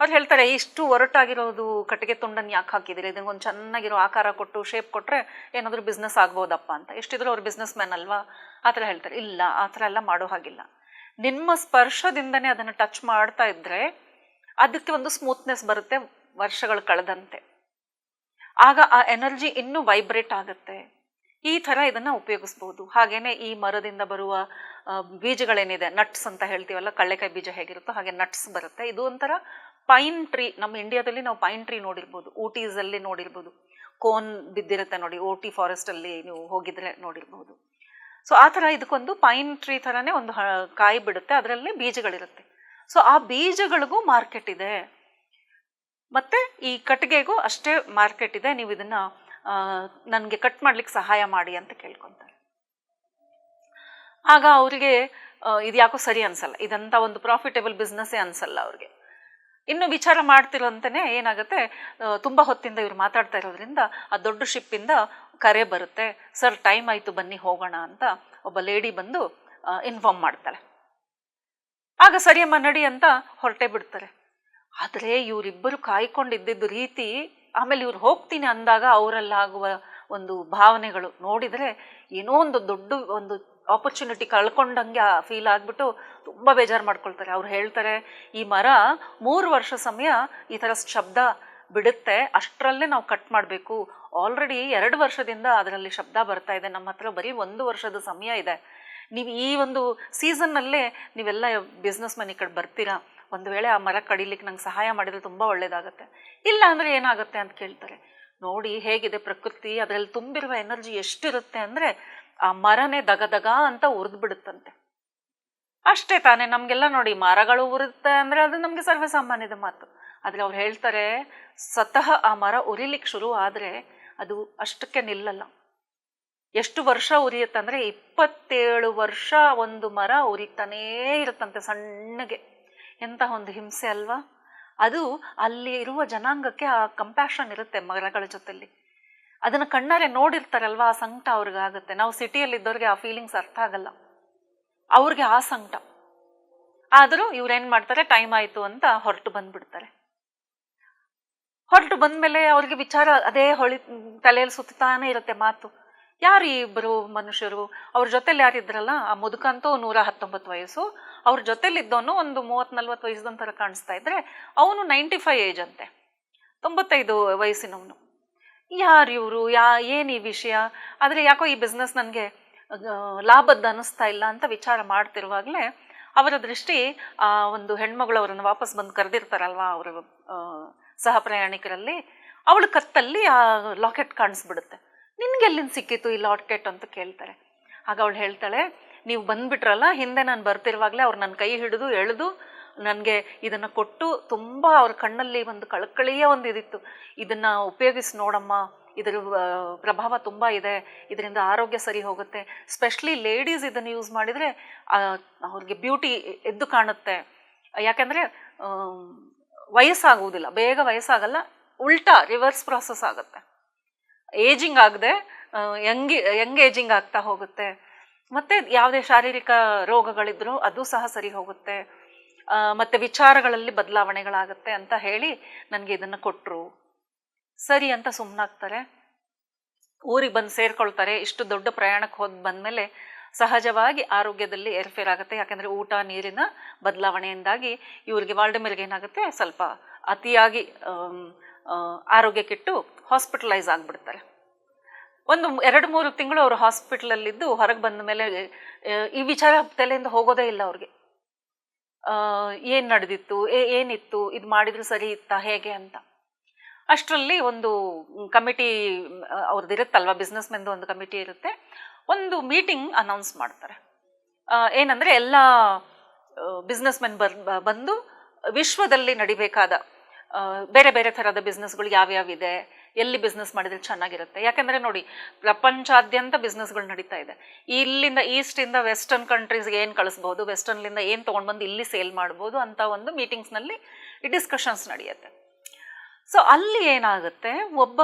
ಅವ್ರು ಹೇಳ್ತಾರೆ, ಇಷ್ಟು ಒರಟಾಗಿರೋದು ಕಟ್ಟಿಗೆ ತುಂಡನ್ನು ಯಾಕೆ ಹಾಕಿದ್ದೀರಿ, ಇದಕ್ಕೊಂದು ಚೆನ್ನಾಗಿರೋ ಆಕಾರ ಕೊಟ್ಟು ಶೇಪ್ ಕೊಟ್ಟರೆ ಏನಾದರೂ ಬಿಸ್ನೆಸ್ ಆಗ್ಬೋದಪ್ಪ ಅಂತ. ಎಷ್ಟಿದ್ರು ಅವ್ರು ಬಿಸ್ನೆಸ್ ಮ್ಯಾನ್ ಅಲ್ವಾ, ಆ ಥರ ಹೇಳ್ತಾರೆ. ಇಲ್ಲ, ಆ ಥರ ಎಲ್ಲ ಮಾಡೋ ಹಾಗಿಲ್ಲ. ನಿಮ್ಮ ಸ್ಪರ್ಶದಿಂದನೇ ಅದನ್ನು ಟಚ್ ಮಾಡ್ತಾ ಇದ್ದರೆ ಅದಕ್ಕೆ ಒಂದು ಸ್ಮೂತ್ನೆಸ್ ಬರುತ್ತೆ ವರ್ಷಗಳು ಕಳೆದಂತೆ. ಆಗ ಆ ಎನರ್ಜಿ ಇನ್ನೂ ವೈಬ್ರೇಟ್ ಆಗುತ್ತೆ. ಈ ಥರ ಇದನ್ನು ಉಪಯೋಗಿಸ್ಬೋದು. ಹಾಗೆಯೇ ಈ ಮರದಿಂದ ಬರುವ ಬೀಜಗಳೇನಿದೆ, ನಟ್ಸ್ ಅಂತ ಹೇಳ್ತೀವಲ್ಲ, ಕಳ್ಳೆಕಾಯಿ ಬೀಜ ಹೇಗಿರುತ್ತೋ ಹಾಗೆ ನಟ್ಸ್ ಬರುತ್ತೆ. ಇದು ಒಂಥರ ಪೈನ್ ಟ್ರೀ. ನಮ್ಮ ಇಂಡಿಯಾದಲ್ಲಿ ನಾವು ಪೈನ್ ಟ್ರೀ ನೋಡಿರ್ಬೋದು, ಊಟೀಸಲ್ಲಿ ನೋಡಿರ್ಬೋದು. ಕೋನ್ ಬಿದ್ದಿರುತ್ತೆ ನೋಡಿ, ಓಟಿ ಫಾರೆಸ್ಟಲ್ಲಿ ನೀವು ಹೋಗಿದ್ರೆ ನೋಡಿರ್ಬೋದು. ಸೊ ಆ ಥರ ಇದಕ್ಕೊಂದು ಪೈನ್ ಟ್ರೀ ಥರನೇ ಒಂದು ಕಾಯಿ ಬಿಡುತ್ತೆ, ಅದರಲ್ಲಿ ಬೀಜಗಳಿರುತ್ತೆ. ಸೊ ಆ ಬೀಜಗಳಿಗೂ ಮಾರ್ಕೆಟ್ ಇದೆ, ಮತ್ತು ಈ ಕಟ್ಟಿಗೆಗೂ ಅಷ್ಟೇ ಮಾರ್ಕೆಟ್ ಇದೆ. ನೀವು ಇದನ್ನು ನನಗೆ ಕಟ್ ಮಾಡ್ಲಿಕ್ಕೆ ಸಹಾಯ ಮಾಡಿ ಅಂತ ಕೇಳ್ಕೊತಾರೆ. ಆಗ ಅವರಿಗೆ ಇದು ಯಾಕೋ ಸರಿ ಅನ್ಸಲ್ಲ, ಇದಂಥ ಒಂದು ಪ್ರಾಫಿಟೇಬಲ್ ಬಿಸ್ನೆಸ್ಸೇ ಅನ್ಸಲ್ಲ ಅವ್ರಿಗೆ. ಇನ್ನು ವಿಚಾರ ಮಾಡ್ತಿರೋಂತಾನೆ ಏನಾಗುತ್ತೆ, ತುಂಬ ಹೊತ್ತಿಂದ ಇವ್ರು ಮಾತಾಡ್ತಾ ಇರೋದ್ರಿಂದ ಆ ದೊಡ್ಡ ಶಿಪ್ಪಿಂದ ಕರೆ ಬರುತ್ತೆ, ಸರ್ ಟೈಮ್ ಆಯಿತು ಬನ್ನಿ ಹೋಗೋಣ ಅಂತ ಒಬ್ಬ ಲೇಡಿ ಬಂದು ಇನ್ಫಾರ್ಮ್ ಮಾಡ್ತಾಳೆ. ಆಗ ಸರಿಯಮ್ಮ ನಡಿ ಅಂತ ಹೊರಟೇ ಬಿಡ್ತಾರೆ. ಆದರೆ ಇವರಿಬ್ಬರು ಕಾಯ್ಕೊಂಡಿದ್ದಿದ್ದು ರೀತಿ, ಆಮೇಲೆ ಇವ್ರು ಹೋಗ್ತೀನಿ ಅಂದಾಗ ಅವರಲ್ಲಾಗುವ ಒಂದು ಭಾವನೆಗಳು ನೋಡಿದರೆ ಏನೋ ಒಂದು ದೊಡ್ಡ ಒಂದು ಆಪರ್ಚುನಿಟಿ ಕಳ್ಕೊಂಡಂಗೆ ಫೀಲ್ ಆಗಿಬಿಟ್ಟು ತುಂಬ ಬೇಜಾರು ಮಾಡ್ಕೊಳ್ತಾರೆ. ಅವ್ರು ಹೇಳ್ತಾರೆ, ಈ ಮರ 3 ವರ್ಷ ಸಮಯ ಈ ಥರ ಶಬ್ದ ಬಿಡುತ್ತೆ, ಅಷ್ಟರಲ್ಲೇ ನಾವು ಕಟ್ ಮಾಡಬೇಕು. ಆಲ್ರೆಡಿ 2 ವರ್ಷದಿಂದ ಅದರಲ್ಲಿ ಶಬ್ದ ಬರ್ತಾ ಇದೆ, ನಮ್ಮ ಹತ್ರ ಬರೀ 1 ವರ್ಷದ ಸಮಯ ಇದೆ. ನೀವು ಈ ಒಂದು ಸೀಸನ್ನಲ್ಲೇ ನೀವೆಲ್ಲ ಬಿಸ್ನೆಸ್ ಮನೆ ಕಡೆ ಬರ್ತೀರಾ, ಒಂದು ವೇಳೆ ಆ ಮರ ಕಡಿಲಿಕ್ಕೆ ನಂಗೆ ಸಹಾಯ ಮಾಡಿದರೆ ತುಂಬ ಒಳ್ಳೆಯದಾಗತ್ತೆ, ಇಲ್ಲ ಅಂದರೆ ಏನಾಗುತ್ತೆ ಅಂತ ಕೇಳ್ತಾರೆ. ನೋಡಿ ಹೇಗಿದೆ ಪ್ರಕೃತಿ, ಅದರಲ್ಲಿ ತುಂಬಿರುವ ಎನರ್ಜಿ ಎಷ್ಟಿರುತ್ತೆ ಅಂದರೆ ಆ ಮರನೇ ದಗ ಅಂತ ಉರಿದು ಬಿಡುತ್ತಂತೆ. ಅಷ್ಟೇ ತಾನೇ, ನಮಗೆಲ್ಲ ನೋಡಿ ಮರಗಳು ಉರುತ್ತೆ ಅಂದರೆ ಅದು ನಮಗೆ ಸರ್ವಸಾಮಾನ್ಯದ ಮಾತು. ಆದರೆ ಅವ್ರು ಹೇಳ್ತಾರೆ, ಸ್ವತಃ ಆ ಮರ ಉರಿಲಿಕ್ಕೆ ಶುರು ಆದರೆ ಅದು ಅಷ್ಟಕ್ಕೆ ನಿಲ್ಲಲ್ಲ. ಎಷ್ಟು ವರ್ಷ ಉರಿಯುತ್ತಂದರೆ 27 ವರ್ಷ ಒಂದು ಮರ ಉರಿತಾನೇ ಇರುತ್ತಂತೆ ಸಣ್ಣಗೆ. ಎಂಥ ಒಂದು ಹಿಂಸೆ ಅಲ್ವಾ. ಅದು ಅಲ್ಲಿ ಇರುವ ಜನಾಂಗಕ್ಕೆ ಆ ಕಂಪ್ಯಾಷನ್ ಇರುತ್ತೆ ಮರಗಳ ಜೊತೆಲಿ, ಅದನ್ನು ಕಣ್ಣಾರೆ ನೋಡಿರ್ತಾರಲ್ವ, ಆ ಸಂಕಟ ಅವ್ರಿಗೆ ಆಗುತ್ತೆ. ನಾವು ಸಿಟಿಯಲ್ಲಿದ್ದವ್ರಿಗೆ ಆ ಫೀಲಿಂಗ್ಸ್ ಅರ್ಥ ಆಗಲ್ಲ, ಅವ್ರಿಗೆ ಆ ಸಂಕಟ. ಆದರೂ ಇವ್ರೇನು ಮಾಡ್ತಾರೆ, ಟೈಮ್ ಆಯಿತು ಅಂತ ಹೊರಟು ಬಂದ್ಬಿಡ್ತಾರೆ. ಹೊರಟು ಬಂದಮೇಲೆ ಅವ್ರಿಗೆ ವಿಚಾರ ಅದೇ ತಲೆಯಲ್ಲಿ ಸುತ್ತಾನೇ ಇರುತ್ತೆ ಮಾತು. ಯಾರು ಈ ಇಬ್ಬರು ಮನುಷ್ಯರು, ಅವ್ರ ಜೊತೆಲಿ ಯಾರಿದ್ರಲ್ಲ, ಆ ಮುದುಕಂತೂ 119 ವಯಸ್ಸು, ಅವ್ರ ಜೊತೆಲಿದ್ದವನು ಒಂದು 30-40 ವಯಸ್ಸದಂತರ ಕಾಣಿಸ್ತಾ ಇದ್ರೆ ಅವನು 95 ಏಜ್ ಅಂತೆ, 95 ವಯಸ್ಸಿನವನು. ಯಾರು ಇವರು, ಏನು ಈ ವಿಷಯ, ಆದರೆ ಯಾಕೋ ಈ ಬಿಸ್ನೆಸ್ ನನಗೆ ಲಾಭದ್ದು ಅನ್ನಿಸ್ತಾ ಇಲ್ಲ ಅಂತ ವಿಚಾರ ಮಾಡ್ತಿರುವಾಗಲೇ ಅವರ ದೃಷ್ಟಿ ಆ ಒಂದು ಹೆಣ್ಮಗಳು ಅವರನ್ನು ವಾಪಸ್ ಬಂದು ಕರೆದಿರ್ತಾರಲ್ವ ಅವರ ಸಹ ಪ್ರಯಾಣಿಕರಲ್ಲಿ, ಅವಳ ಕತ್ತಲ್ಲಿ ಆ ಲಾಕೆಟ್ ಕಾಣಿಸ್ಬಿಡುತ್ತೆ. ನಿನ್ಗೆಲ್ಲಿಂದ ಸಿಕ್ಕಿತ್ತು ಈ ಲಾಕೆಟ್ ಅಂತ ಕೇಳ್ತಾರೆ. ಆಗ ಅವಳು ಹೇಳ್ತಾಳೆ, ನೀವು ಬಂದುಬಿಟ್ರಲ್ಲ, ಹಿಂದೆ ನಾನು ಬರ್ತಿರುವಾಗಲೇ ಅವ್ರು ನನ್ನ ಕೈ ಹಿಡಿದು ಎಳೆದು ನನಗೆ ಇದನ್ನು ಕೊಟ್ಟು, ತುಂಬ ಅವ್ರ ಕಣ್ಣಲ್ಲಿ ಒಂದು ಕಳಕಳಿಯ ಒಂದು ಇದಿತ್ತು, ಇದನ್ನು ಉಪಯೋಗಿಸಿ ನೋಡಮ್ಮ, ಇದರ ಪ್ರಭಾವ ತುಂಬ ಇದೆ, ಇದರಿಂದ ಆರೋಗ್ಯ ಸರಿ ಹೋಗುತ್ತೆ, ಸ್ಪೆಷಲಿ ಲೇಡೀಸ್ ಇದನ್ನು ಯೂಸ್ ಮಾಡಿದರೆ ಅವ್ರಿಗೆ ಬ್ಯೂಟಿ ಎದ್ದು ಕಾಣುತ್ತೆ, ಯಾಕೆಂದರೆ ವಯಸ್ಸಾಗುವುದಿಲ್ಲ, ಬೇಗ ವಯಸ್ಸಾಗಲ್ಲ, ಉಲ್ಟಾ ರಿವರ್ಸ್ ಪ್ರಾಸೆಸ್ ಆಗುತ್ತೆ, ಏಜಿಂಗ್ ಆಗದೆ ಯಂಗ್ ಏಜಿಂಗ್ ಆಗ್ತಾ ಹೋಗುತ್ತೆ, ಮತ್ತು ಯಾವುದೇ ಶಾರೀರಿಕ ರೋಗಗಳಿದ್ರೂ ಅದು ಸಹ ಸರಿ ಹೋಗುತ್ತೆ, ಮತ್ತು ವಿಚಾರಗಳಲ್ಲಿ ಬದಲಾವಣೆಗಳಾಗುತ್ತೆ ಅಂತ ಹೇಳಿ ನನಗೆ ಇದನ್ನು ಕೊಟ್ಟರು. ಸರಿ ಅಂತ ಸುಮ್ಮನಾಗ್ತಾರೆ. ಊರಿಗೆ ಬಂದು ಸೇರ್ಕೊಳ್ತಾರೆ. ಇಷ್ಟು ದೊಡ್ಡ ಪ್ರಯಾಣಕ್ಕೆ ಹೋಗಿ ಬಂದಮೇಲೆ ಸಹಜವಾಗಿ ಆರೋಗ್ಯದಲ್ಲಿ ಏರ್ಫೇರಾಗುತ್ತೆ, ಯಾಕೆಂದರೆ ಊಟ ನೀರಿನ ಬದಲಾವಣೆಯಿಂದಾಗಿ ಇವ್ರಿಗೆ ವಾಲ್ಡಮಿರ್ಗೆ ಏನಾಗುತ್ತೆ, ಸ್ವಲ್ಪ ಅತಿಯಾಗಿ ಆರೋಗ್ಯ ಕೆಟ್ಟು ಹಾಸ್ಪಿಟಲೈಸ್ ಆಗಿಬಿಡ್ತಾರೆ. ಒಂದು 2-3 ತಿಂಗಳು ಅವರು ಹಾಸ್ಪಿಟ್ಲಲ್ಲಿದ್ದು ಹೊರಗೆ ಬಂದ ಮೇಲೆ ಈ ವಿಚಾರ ತಲೆಯಿಂದ ಹೋಗೋದೇ ಇಲ್ಲ ಅವ್ರಿಗೆ. ಏನು ನಡೆದಿತ್ತು, ಏನಿತ್ತು, ಇದು ಮಾಡಿದ್ರೆ ಸರಿ ಇತ್ತಾ ಹೇಗೆ ಅಂತ. ಅಷ್ಟರಲ್ಲಿ ಒಂದು ಕಮಿಟಿ ಅವ್ರದ್ದು ಇರುತ್ತಲ್ವ, ಬಿಸ್ನೆಸ್ ಮೆನ್ದು ಒಂದು ಕಮಿಟಿ ಇರುತ್ತೆ, ಒಂದು ಮೀಟಿಂಗ್ ಅನೌನ್ಸ್ ಮಾಡ್ತಾರೆ. ಏನಂದರೆ ಎಲ್ಲ ಬಿಸ್ನೆಸ್ ಮೆನ್ ಬಂದು ವಿಶ್ವದಲ್ಲಿ ನಡಿಬೇಕಾದ ಬೇರೆ ಬೇರೆ ಥರದ ಬಿಸ್ನೆಸ್ಗಳು ಯಾವ್ಯಾವಿದೆ, ಎಲ್ಲಿ ಬಿಸ್ನೆಸ್ ಮಾಡಿದರೆ ಚೆನ್ನಾಗಿರುತ್ತೆ. ಯಾಕೆಂದರೆ ನೋಡಿ, ಪ್ರಪಂಚಾದ್ಯಂತ ಬಿಸ್ನೆಸ್ಗಳು ನಡೀತಾ ಇದೆ. ಇಲ್ಲಿಂದ ಈಸ್ಟಿಂದ ವೆಸ್ಟರ್ನ್ ಕಂಟ್ರೀಸ್ಗೆ ಏನು ಕಳಿಸ್ಬೋದು, ವೆಸ್ಟರ್ನ್ಲಿಂದ ಏನು ತೊಗೊಂಡು ಇಲ್ಲಿ ಸೇಲ್ ಮಾಡ್ಬೋದು ಅಂತ ಒಂದು ಮೀಟಿಂಗ್ಸ್ನಲ್ಲಿ ಈ ಡಿಸ್ಕಷನ್ಸ್ ನಡೆಯುತ್ತೆ. ಸೊ ಅಲ್ಲಿ ಏನಾಗುತ್ತೆ, ಒಬ್ಬ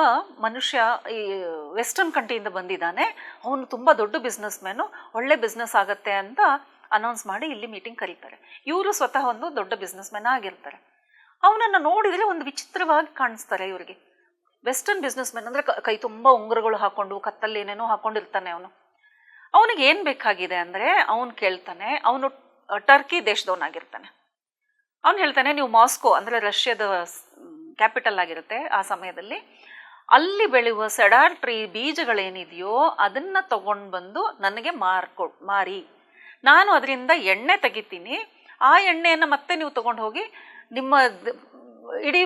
ಮನುಷ್ಯ ಈ ವೆಸ್ಟರ್ನ್ ಕಂಟ್ರಿಯಿಂದ ಬಂದಿದ್ದಾನೆ, ಅವನು ತುಂಬ ದೊಡ್ಡ ಬಿಸ್ನೆಸ್ ಮ್ಯಾನು, ಒಳ್ಳೆ ಬಿಸ್ನೆಸ್ ಆಗುತ್ತೆ ಅಂತ ಅನೌನ್ಸ್ ಮಾಡಿ ಇಲ್ಲಿ ಮೀಟಿಂಗ್ ಕರೀತಾರೆ. ಇವರು ಸ್ವತಃ ಒಂದು ದೊಡ್ಡ ಬಿಸ್ನೆಸ್ ಮ್ಯಾನ್ ಆಗಿರ್ತಾರೆ. ಅವನನ್ನು ನೋಡಿದರೆ ಒಂದು ವಿಚಿತ್ರವಾಗಿ ಕಾಣಿಸ್ತಾರೆ ಇವರಿಗೆ. ವೆಸ್ಟರ್ನ್ ಬಿಸ್ನೆಸ್ ಮ್ಯಾನ್ ಅಂದರೆ ಕೈ ತುಂಬ ಉಂಗುರಗಳು ಹಾಕ್ಕೊಂಡು, ಕತ್ತಲ್ಲಿ ಏನೇನೋ ಹಾಕ್ಕೊಂಡಿರ್ತಾನೆ ಅವನು. ಅವನಿಗೆ ಏನು ಬೇಕಾಗಿದೆ ಅಂದರೆ, ಅವನು ಕೇಳ್ತಾನೆ, ಅವನು ಟರ್ಕಿ ದೇಶದವನಾಗಿರ್ತಾನೆ. ಅವನು ಹೇಳ್ತಾನೆ, ನೀವು ಮಾಸ್ಕೋ ಅಂದರೆ ರಷ್ಯಾದ ಕ್ಯಾಪಿಟಲ್ ಆಗಿರುತ್ತೆ ಆ ಸಮಯದಲ್ಲಿ, ಅಲ್ಲಿ ಬೆಳೆಯುವ ಸೆಡಾರ್ ಟ್ರೀ ಬೀಜಗಳೇನಿದೆಯೋ ಅದನ್ನು ತಗೊಂಡು ಬಂದು ನನಗೆ ಮಾರಿ, ನಾನು ಅದರಿಂದ ಎಣ್ಣೆ ತೆಗಿತೀನಿ, ಆ ಎಣ್ಣೆಯನ್ನು ಮತ್ತೆ ನೀವು ತೊಗೊಂಡು ಹೋಗಿ ನಿಮ್ಮ ಇಡೀ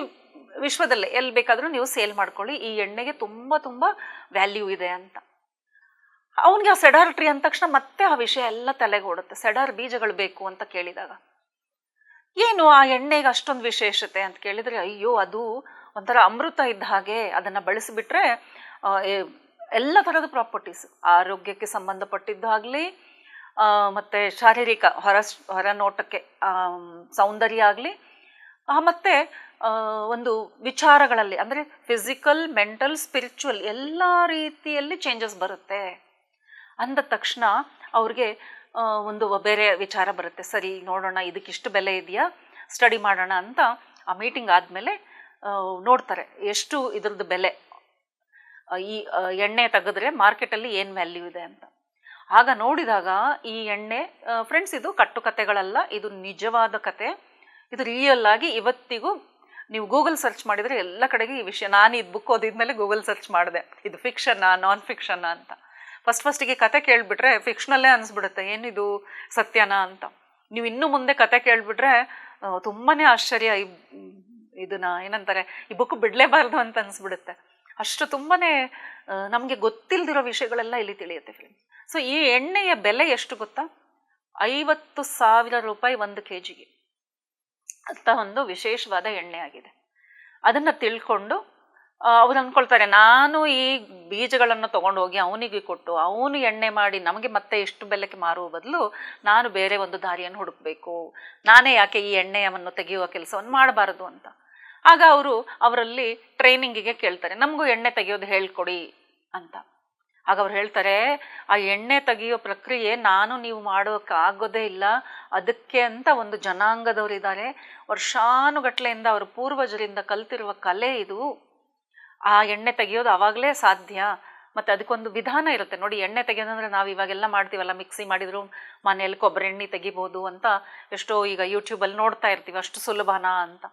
ವಿಶ್ವದಲ್ಲೇ ಎಲ್ಲಿ ಬೇಕಾದರೂ ನೀವು ಸೇಲ್ ಮಾಡ್ಕೊಳ್ಳಿ, ಈ ಎಣ್ಣೆಗೆ ತುಂಬ ತುಂಬ ವ್ಯಾಲ್ಯೂ ಇದೆ ಅಂತ. ಅವನಿಗೆ ಆ ಸೆಡಾರ್ ಟ್ರೀ ಅಂದ ತಕ್ಷಣ ಮತ್ತೆ ಆ ವಿಷಯ ಎಲ್ಲ ತಲೆಗೆ ಓಡುತ್ತೆ. ಸೆಡಾರ್ ಬೀಜಗಳು ಬೇಕು ಅಂತ ಕೇಳಿದಾಗ ಏನು ಆ ಎಣ್ಣೆಗೆ ಅಷ್ಟೊಂದು ವಿಶೇಷತೆ ಅಂತ ಕೇಳಿದರೆ, ಅಯ್ಯೋ ಅದು ಒಂಥರ ಅಮೃತ ಇದ್ದ ಹಾಗೆ, ಅದನ್ನು ಬಳಸಿಬಿಟ್ರೆ ಎಲ್ಲ ಥರದ ಪ್ರಾಪರ್ಟೀಸ್, ಆರೋಗ್ಯಕ್ಕೆ ಸಂಬಂಧಪಟ್ಟಿದ್ದಾಗಲಿ ಮತ್ತು ಶಾರೀರಿಕ ಹೊರ ನೋಟಕ್ಕೆ ಸೌಂದರ್ಯ ಆಗಲಿ, ಮತ್ತು ಒಂದು ವಿಚಾರಗಳಲ್ಲಿ ಅಂದರೆ ಫಿಸಿಕಲ್, ಮೆಂಟಲ್, ಸ್ಪಿರಿಚುವಲ್ ಎಲ್ಲ ರೀತಿಯಲ್ಲಿ ಚೇಂಜಸ್ ಬರುತ್ತೆ ಅಂದ ತಕ್ಷಣ ಅವ್ರಿಗೆ ಒಂದು ಬೇರೆ ವಿಚಾರ ಬರುತ್ತೆ. ಸರಿ ನೋಡೋಣ, ಇದಕ್ಕಿಷ್ಟು ಬೆಲೆ ಇದೆಯಾ, ಸ್ಟಡಿ ಮಾಡೋಣ ಅಂತ ಆ ಮೀಟಿಂಗ್ ಆದಮೇಲೆ ನೋಡ್ತಾರೆ ಎಷ್ಟು ಇದ್ರದ್ದು ಬೆಲೆ, ಈ ಎಣ್ಣೆ ತೆಗೆದ್ರೆ ಮಾರ್ಕೆಟಲ್ಲಿ ಏನು ವ್ಯಾಲ್ಯೂ ಇದೆ ಅಂತ. ಆಗ ನೋಡಿದಾಗ ಈ ಎಣ್ಣೆ ಫ್ರೆಂಡ್ಸ್, ಇದು ಕಟ್ಟುಕತೆಗಳಲ್ಲ, ಇದು ನಿಜವಾದ ಕತೆ, ಇದು ರಿಯಲ್ ಆಗಿ ಇವತ್ತಿಗೂ ನೀವು ಗೂಗಲ್ ಸರ್ಚ್ ಮಾಡಿದರೆ ಎಲ್ಲ ಕಡೆಗೆ ಈ ವಿಷಯ. ನಾನು ಇದು ಬುಕ್ ಓದಿದ್ಮೇಲೆ ಗೂಗಲ್ ಸರ್ಚ್ ಮಾಡಿದೆ, ಇದು ಫಿಕ್ಷನ್ನಾ ನಾನ್ ಫಿಕ್ಷನ್ನಾ ಅಂತ. ಫಸ್ಟಿಗೆ ಕತೆ ಕೇಳಿಬಿಟ್ರೆ ಫಿಕ್ಷನಲ್ಲೇ ಅನಿಸ್ಬಿಡುತ್ತೆ, ಏನಿದು ಸತ್ಯನಾ ಅಂತ. ನೀವು ಇನ್ನು ಮುಂದೆ ಕತೆ ಕೇಳಿಬಿಟ್ರೆ ತುಂಬಾ ಆಶ್ಚರ್ಯ, ಇದನ್ನ ಏನಂತಾರೆ, ಈ ಬುಕ್ ಬಿಡಲೇಬಾರ್ದು ಅಂತ ಅನಿಸ್ಬಿಡುತ್ತೆ. ಅಷ್ಟು ತುಂಬಾ ನಮಗೆ ಗೊತ್ತಿಲ್ಲದಿರೋ ವಿಷಯಗಳೆಲ್ಲ ಇಲ್ಲಿ ತಿಳಿಯುತ್ತೆ ಫ್ರೆಂಡ್ಸ್. ಸೊ ಈ ಎಣ್ಣೆಯ ಬೆಲೆ ಎಷ್ಟು ಗೊತ್ತಾ? 50,000 ರೂಪಾಯಿ 1 kg ಅಂತ ಒಂದು ವಿಶೇಷವಾದ ಎಣ್ಣೆ ಆಗಿದೆ. ಅದನ್ನು ತಿಳ್ಕೊಂಡು ಅವ್ರು ಅಂದ್ಕೊಳ್ತಾರೆ, ನಾನು ಈ ಬೀಜಗಳನ್ನು ತೊಗೊಂಡೋಗಿ ಅವನಿಗೆ ಕೊಟ್ಟು ಅವನು ಎಣ್ಣೆ ಮಾಡಿ ನಮಗೆ ಮತ್ತೆ ಎಷ್ಟು ಬೆಲೆಗೆ ಮಾರುವ ಬದಲು ನಾನು ಬೇರೆ ಒಂದು ದಾರಿಯನ್ನು ಹುಡುಕಬೇಕು, ನಾನೇ ಯಾಕೆ ಈ ಎಣ್ಣೆಯನ್ನು ತೆಗೆಯುವ ಕೆಲಸವನ್ನು ಮಾಡಬಾರದು ಅಂತ. ಆಗ ಅವರಲ್ಲಿ ಟ್ರೈನಿಂಗಿಗೆ ಕೇಳ್ತಾರೆ, ನಮಗೂ ಎಣ್ಣೆ ತೆಗೆಯೋದು ಹೇಳ್ಕೊಡಿ ಅಂತ. ಆಗ ಅವ್ರು ಹೇಳ್ತಾರೆ, ಆ ಎಣ್ಣೆ ತೆಗೆಯೋ ಪ್ರಕ್ರಿಯೆ ನಾನು ನೀವು ಮಾಡೋಕ್ಕಾಗೋದೇ ಇಲ್ಲ, ಅದಕ್ಕೆ ಅಂತ ಒಂದು ಜನಾಂಗದವರು ಇದ್ದಾರೆ, ವರ್ಷಾನುಗಟ್ಲೆಯಿಂದ ಅವರು ಪೂರ್ವಜರಿಂದ ಕಲ್ತಿರುವ ಕಲೆ ಇದು. ಆ ಎಣ್ಣೆ ತೆಗೆಯೋದು ಆವಾಗಲೇ ಸಾಧ್ಯ, ಮತ್ತು ಅದಕ್ಕೊಂದು ವಿಧಾನ ಇರುತ್ತೆ ನೋಡಿ. ಎಣ್ಣೆ ತೆಗೆಯೋದಂದರೆ ನಾವು ಇವಾಗೆಲ್ಲ ಮಾಡ್ತೀವಲ್ಲ, ಮಿಕ್ಸಿ ಮಾಡಿದ್ರು ಮನೆಯಲ್ಲಿ ಕೊಬ್ಬರಿ ಎಣ್ಣೆ ತೆಗಿಬೋದು ಅಂತ ಎಷ್ಟೋ ಈಗ ಯೂಟ್ಯೂಬಲ್ಲಿ ನೋಡ್ತಾ ಇರ್ತೀವಿ, ಅಷ್ಟು ಸುಲಭನಾ ಅಂತ.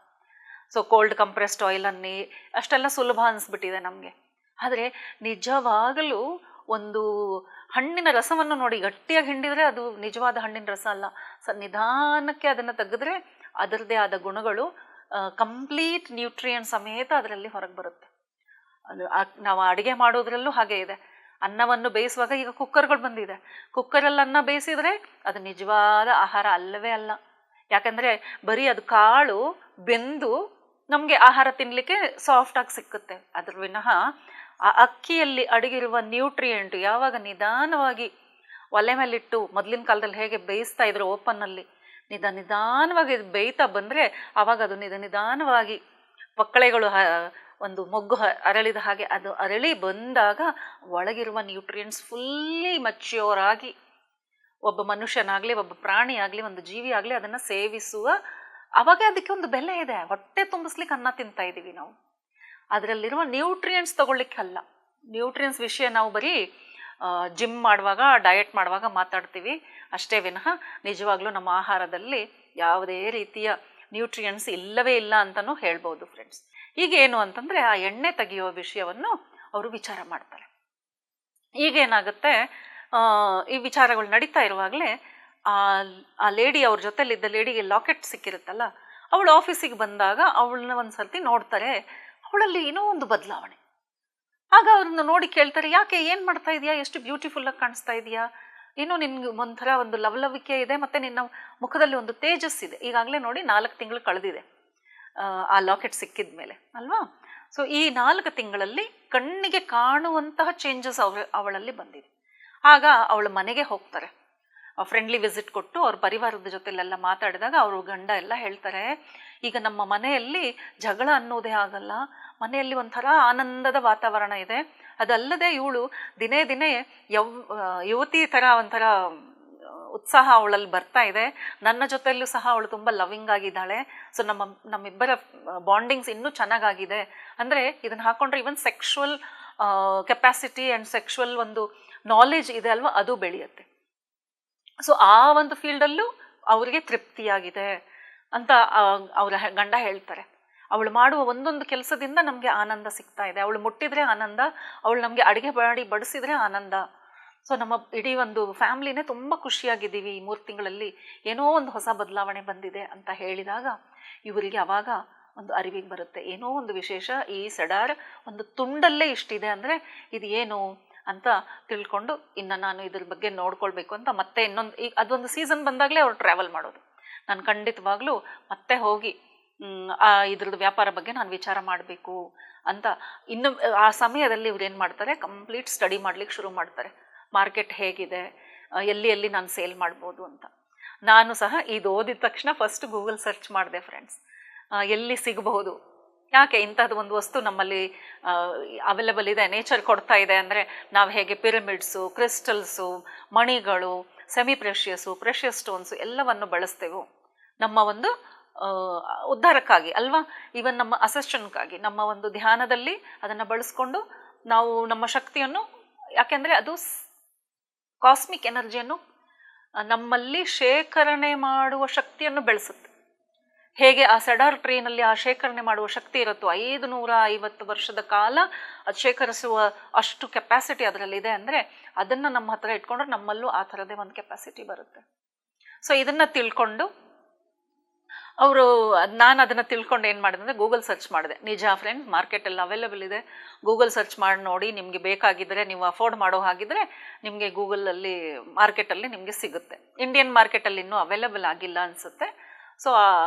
ಸೊ ಕೋಲ್ಡ್ ಕಂಪ್ರೆಸ್ಡ್ ಆಯಿಲನ್ನೇ ಅಷ್ಟೆಲ್ಲ ಸುಲಭ ಅನಿಸ್ಬಿಟ್ಟಿದೆ ನಮಗೆ. ಆದರೆ ನಿಜವಾಗಲೂ ಒಂದು ಹಣ್ಣಿನ ರಸವನ್ನು ನೋಡಿ, ಗಟ್ಟಿಯಾಗಿ ಹಿಂಡಿದರೆ ಅದು ನಿಜವಾದ ಹಣ್ಣಿನ ರಸ ಅಲ್ಲ. ನಿಧಾನಕ್ಕೆ ಅದನ್ನು ತೆಗೆದ್ರೆ ಅದರದ್ದೇ ಆದ ಗುಣಗಳು, ಕಂಪ್ಲೀಟ್ ನ್ಯೂಟ್ರಿಯೆಂಟ್ ಸಮೇತ ಅದರಲ್ಲಿ ಹೊರಗೆ ಬರುತ್ತೆ. ಅದು ನಾವು ಅಡುಗೆ ಮಾಡೋದ್ರಲ್ಲೂ ಹಾಗೆ ಇದೆ. ಅನ್ನವನ್ನು ಬೇಯಿಸುವಾಗ ಈಗ ಕುಕ್ಕರ್ಗಳು ಬಂದಿದೆ, ಕುಕ್ಕರಲ್ಲಿ ಅನ್ನ ಬೇಯಿಸಿದರೆ ಅದು ನಿಜವಾದ ಆಹಾರ ಅಲ್ಲವೇ ಅಲ್ಲ. ಯಾಕಂದರೆ ಬರೀ ಅದು ಕಾಳು ಬೆಂದು ನಮಗೆ ಆಹಾರ ತಿನ್ನಲಿಕ್ಕೆ ಸಾಫ್ಟಾಗಿ ಸಿಕ್ಕುತ್ತೆ. ಅದ್ರ ವಿನಃ ಆ ಅಕ್ಕಿಯಲ್ಲಿ ಅಡಗಿರುವ ನ್ಯೂಟ್ರಿಯೆಂಟ್ ಯಾವಾಗ ನಿಧಾನವಾಗಿ ಒಲೆ ಮೇಲಿಟ್ಟು, ಮೊದಲಿನ ಕಾಲದಲ್ಲಿ ಹೇಗೆ ಬೇಯಿಸ್ತಾ ಇದ್ರು ಓಪನ್ನಲ್ಲಿ, ನಿಧಾನವಾಗಿ ಬೇಯ್ತಾ ಬಂದರೆ ಆವಾಗ ಅದು ನಿಧಾನವಾಗಿ ಪಕ್ಕಳೆಗಳು ಒಂದು ಮೊಗ್ಗು ಅರಳಿದ ಹಾಗೆ ಅದು ಅರಳಿ ಬಂದಾಗ ಒಳಗಿರುವ ನ್ಯೂಟ್ರಿಯೆಂಟ್ಸ್ ಫುಲ್ಲಿ ಮೆಚ್ಯೂರ್ ಆಗಿ ಒಬ್ಬ ಮನುಷ್ಯನಾಗಲಿ, ಒಬ್ಬ ಪ್ರಾಣಿ ಆಗಲಿ, ಒಂದು ಜೀವಿ ಆಗಲಿ ಅದನ್ನು ಸೇವಿಸುವ, ಆವಾಗ ಅದಕ್ಕೆ ಒಂದು ಬೆಲೆ ಇದೆ. ಹೊಟ್ಟೆ ತುಂಬಿಸ್ಲಿಕ್ಕೆ ಅನ್ನ ತಿಂತಾ ಇದ್ದೀವಿ ನಾವು, ಅದರಲ್ಲಿರುವ ನ್ಯೂಟ್ರಿಯೆಂಟ್ಸ್ ತಗೊಳ್ಲಿಕ್ಕಲ್ಲ. ನ್ಯೂಟ್ರಿಯೆಂಟ್ಸ್ ವಿಷಯ ನಾವು ಬರೀ ಜಿಮ್ ಮಾಡುವಾಗ, ಡಯಟ್ ಮಾಡುವಾಗ ಮಾತಾಡ್ತೀವಿ ಅಷ್ಟೇ ವಿನಃ ನಿಜವಾಗ್ಲೂ ನಮ್ಮ ಆಹಾರದಲ್ಲಿ ಯಾವುದೇ ರೀತಿಯ ನ್ಯೂಟ್ರಿಯೆಂಟ್ಸ್ ಇಲ್ಲವೇ ಇಲ್ಲ ಅಂತಲೂ ಹೇಳ್ಬೋದು ಫ್ರೆಂಡ್ಸ್. ಈಗೇನು ಅಂತಂದರೆ ಆ ಎಣ್ಣೆ ತೆಗೆಯೋ ವಿಷಯವನ್ನು ಅವರು ವಿಚಾರ ಮಾಡ್ತಾರೆ. ಈಗೇನಾಗುತ್ತೆ, ಈ ವಿಚಾರಗಳು ನಡೀತಾ ಇರುವಾಗಲೇ ಆ ಲೇಡಿ, ಅವ್ರ ಜೊತೆಲಿದ್ದ ಲೇಡಿಗೆ ಲಾಕೆಟ್ ಸಿಕ್ಕಿರುತ್ತಲ್ಲ, ಅವಳು ಆಫೀಸಿಗೆ ಬಂದಾಗ ಅವಳನ್ನ ಒಂದು ಸರ್ತಿ ನೋಡ್ತಾರೆ, ಅವಳಲ್ಲಿ ಏನೋ ಒಂದು ಬದಲಾವಣೆ. ಆಗ ಅವ್ರನ್ನ ನೋಡಿ ಕೇಳ್ತಾರೆ, ಯಾಕೆ, ಏನು ಮಾಡ್ತಾ ಇದೆಯಾ, ಎಷ್ಟು ಬ್ಯೂಟಿಫುಲ್ಲಾಗಿ ಕಾಣಿಸ್ತಾ ಇದೆಯಾ, ಏನೋ ನಿನ್ಗೆ ಒಂಥರ ಒಂದು ಲವಲವಿಕೆ ಇದೆ, ಮತ್ತು ನಿನ್ನ ಮುಖದಲ್ಲಿ ಒಂದು ತೇಜಸ್ಸಿದೆ. ಈಗಾಗಲೇ ನೋಡಿ 4 ತಿಂಗಳು ಕಳೆದಿದೆ ಆ ಲಾಕೆಟ್ ಸಿಕ್ಕಿದ ಮೇಲೆ ಅಲ್ವಾ. ಸೊ ಈ 4 ತಿಂಗಳಲ್ಲಿ ಕಣ್ಣಿಗೆ ಕಾಣುವಂತಹ ಚೇಂಜಸ್ ಅವಳಲ್ಲಿ ಬಂದಿದೆ. ಆಗ ಅವಳ ಮನೆಗೆ ಹೋಗ್ತಾರೆ, ಫ್ರೆಂಡ್ಲಿ ವಿಸಿಟ್ ಕೊಟ್ಟು ಅವ್ರ ಪರಿವಾರದ ಜೊತೆಲೆಲ್ಲ ಮಾತಾಡಿದಾಗ ಅವರು ಗಂಡ ಎಲ್ಲ ಹೇಳ್ತಾರೆ, ಈಗ ನಮ್ಮ ಮನೆಯಲ್ಲಿ ಜಗಳ ಅನ್ನೋದೇ ಆಗಲ್ಲ, ಮನೆಯಲ್ಲಿ ಒಂಥರ ಆನಂದದ ವಾತಾವರಣ ಇದೆ. ಅದಲ್ಲದೆ ಇವಳು ದಿನೇ ದಿನೇ ಯುವತಿ ಥರ ಒಂಥರ ಉತ್ಸಾಹ ಅವಳಲ್ಲಿ ಬರ್ತಾ ಇದೆ. ನನ್ನ ಜೊತೆಯಲ್ಲೂ ಸಹ ಅವಳು ತುಂಬ ಲವಿಂಗ್ ಆಗಿದ್ದಾಳೆ. ಸೊ ನಮ್ಮಿಬ್ಬರ ಬಾಂಡಿಂಗ್ಸ್ ಇನ್ನೂ ಚೆನ್ನಾಗಾಗಿದೆ. ಅಂದರೆ ಇದನ್ನು ಹಾಕ್ಕೊಂಡ್ರೆ ಇವನ್ ಸೆಕ್ಷುವಲ್ ಕೆಪಾಸಿಟಿ ಆ್ಯಂಡ್ ಸೆಕ್ಷುವಲ್ ಒಂದು ನಾಲೆಜ್ ಇದೆ ಅಲ್ವಾ, ಅದು ಬೆಳೆಯುತ್ತೆ. ಸೊ ಆ ಒಂದು ಫೀಲ್ಡಲ್ಲೂ ಅವರಿಗೆ ತೃಪ್ತಿಯಾಗಿದೆ ಅಂತ ಅವರ ಗಂಡ ಹೇಳ್ತಾರೆ. ಅವಳು ಮಾಡುವ ಒಂದೊಂದು ಕೆಲಸದಿಂದ ನಮಗೆ ಆನಂದ ಸಿಗ್ತಾ ಇದೆ. ಅವಳು ಮುಟ್ಟಿದ್ರೆ ಆನಂದ, ಅವಳು ನಮಗೆ ಅಡುಗೆ ಮಾಡಿ ಬಡಿಸಿದ್ರೆ ಆನಂದ. ಸೊ ನಮ್ಮ ಇಡೀ ಒಂದು ಫ್ಯಾಮ್ಲಿನೇ ತುಂಬ ಖುಷಿಯಾಗಿದ್ದೀವಿ, ಈ 3 ತಿಂಗಳಲ್ಲಿ ಏನೋ ಒಂದು ಹೊಸ ಬದಲಾವಣೆ ಬಂದಿದೆ ಅಂತ ಹೇಳಿದಾಗ ಇವರಿಗೆ ಆವಾಗ ಒಂದು ಅರಿವಿಗೆ ಬರುತ್ತೆ. ಏನೋ ಒಂದು ವಿಶೇಷ ಈ ಸೆಡಾರ್ ಒಂದು ತುಂಡಲ್ಲೇ ಇಷ್ಟಿದೆ ಅಂದರೆ ಇದು ಏನು ಅಂತ ತಿಳ್ಕೊಂಡು ಇನ್ನು ನಾನು ಇದ್ರ ಬಗ್ಗೆ ನೋಡ್ಕೊಳ್ಬೇಕು ಅಂತ ಮತ್ತೆ ಇನ್ನೊಂದು ಈಗ ಅದೊಂದು ಸೀಸನ್ ಬಂದಾಗಲೇ ಅವ್ರು ಟ್ರಾವೆಲ್ ಮಾಡೋದು. ನಾನು ಖಂಡಿತವಾಗ್ಲೂ ಮತ್ತೆ ಹೋಗಿ ಇದ್ರದ್ದು ವ್ಯಾಪಾರ ಬಗ್ಗೆ ನಾನು ವಿಚಾರ ಮಾಡಬೇಕು ಅಂತ ಇನ್ನು ಆ ಸಮಯದಲ್ಲಿ ಇವ್ರು ಏನು ಮಾಡ್ತಾರೆ, ಕಂಪ್ಲೀಟ್ ಸ್ಟಡಿ ಮಾಡ್ಲಿಕ್ಕೆ ಶುರು ಮಾಡ್ತಾರೆ. ಮಾರ್ಕೆಟ್ ಹೇಗಿದೆ, ಎಲ್ಲಿ ನಾನು ಸೇಲ್ ಮಾಡ್ಬೋದು ಅಂತ. ನಾನು ಸಹ ಇದು ಓದಿದ ತಕ್ಷಣ ಫಸ್ಟ್ ಗೂಗಲ್ ಸರ್ಚ್ ಮಾಡಿದೆ ಫ್ರೆಂಡ್ಸ್, ಎಲ್ಲಿ ಸಿಗಬಹುದು, ಯಾಕೆ ಇಂಥದ್ದು ಒಂದು ವಸ್ತು ನಮ್ಮಲ್ಲಿ ಅವೈಲೇಬಲ್ ಇದೆ, ನೇಚರ್ ಕೊಡ್ತಾ ಇದೆ ಅಂದರೆ ನಾವು ಹೇಗೆ ಪಿರಮಿಡ್ಸು, ಕ್ರಿಸ್ಟಲ್ಸು, ಮಣಿಗಳು, ಸೆಮಿ ಪ್ರೆಷಿಯಸ್ಸು, ಪ್ರೆಷಿಯಸ್ ಸ್ಟೋನ್ಸು ಎಲ್ಲವನ್ನು ಬಳಸ್ತೇವೆ ನಮ್ಮ ಒಂದು ಉದ್ಧಾರಕ್ಕಾಗಿ ಅಲ್ವಾ, ಈವನ್ ನಮ್ಮ ಅಸೆಷನ್ಗಾಗಿ, ನಮ್ಮ ಒಂದು ಧ್ಯಾನದಲ್ಲಿ ಅದನ್ನು ಬಳಸ್ಕೊಂಡು ನಾವು ನಮ್ಮ ಶಕ್ತಿಯನ್ನು, ಯಾಕೆಂದರೆ ಅದು ಕಾಸ್ಮಿಕ್ ಎನರ್ಜಿಯನ್ನು ನಮ್ಮಲ್ಲಿ ಶೇಖರಣೆ ಮಾಡುವ ಶಕ್ತಿಯನ್ನು ಬೆಳೆಸುತ್ತೆ. ಹೇಗೆ ಆ ಸೆಡಾರ್ ಟ್ರೀನಲ್ಲಿ ಆ ಶೇಖರಣೆ ಮಾಡುವ ಶಕ್ತಿ ಇರುತ್ತೋ 550 ವರ್ಷದ ಕಾಲ ಅದು ಶೇಖರಿಸುವ ಅಷ್ಟು ಕೆಪಾಸಿಟಿ ಅದರಲ್ಲಿದೆ ಅಂದರೆ ಅದನ್ನು ನಮ್ಮ ಹತ್ರ ಇಟ್ಕೊಂಡ್ರೆ ನಮ್ಮಲ್ಲೂ ಆ ಥರದೇ ಒಂದು ಕೆಪಾಸಿಟಿ ಬರುತ್ತೆ. ಸೊ ಇದನ್ನು ತಿಳ್ಕೊಂಡು ನಾನು ಅದನ್ನು ತಿಳ್ಕೊಂಡು ಏನು ಮಾಡಿದೆ ಅಂದರೆ ಗೂಗಲ್ ಸರ್ಚ್ ಮಾಡಿದೆ. ನಿಜ ಫ್ರೆಂಡ್, ಮಾರ್ಕೆಟಲ್ಲಿ ಅವೈಲೇಬಲ್ ಇದೆ, ಗೂಗಲ್ ಸರ್ಚ್ ಮಾಡಿ ನೋಡಿ, ನಿಮಗೆ ಬೇಕಾಗಿದ್ದರೆ, ನೀವು ಅಫೋರ್ಡ್ ಮಾಡೋ ಹಾಗಿದ್ರೆ ನಿಮಗೆ ಗೂಗಲಲ್ಲಿ ಮಾರ್ಕೆಟಲ್ಲಿ ನಿಮಗೆ ಸಿಗುತ್ತೆ. ಇಂಡಿಯನ್ ಮಾರ್ಕೆಟಲ್ಲಿ ಇನ್ನೂ ಅವೈಲೇಬಲ್ ಆಗಿಲ್ಲ ಅನಿಸುತ್ತೆ. ಸೊ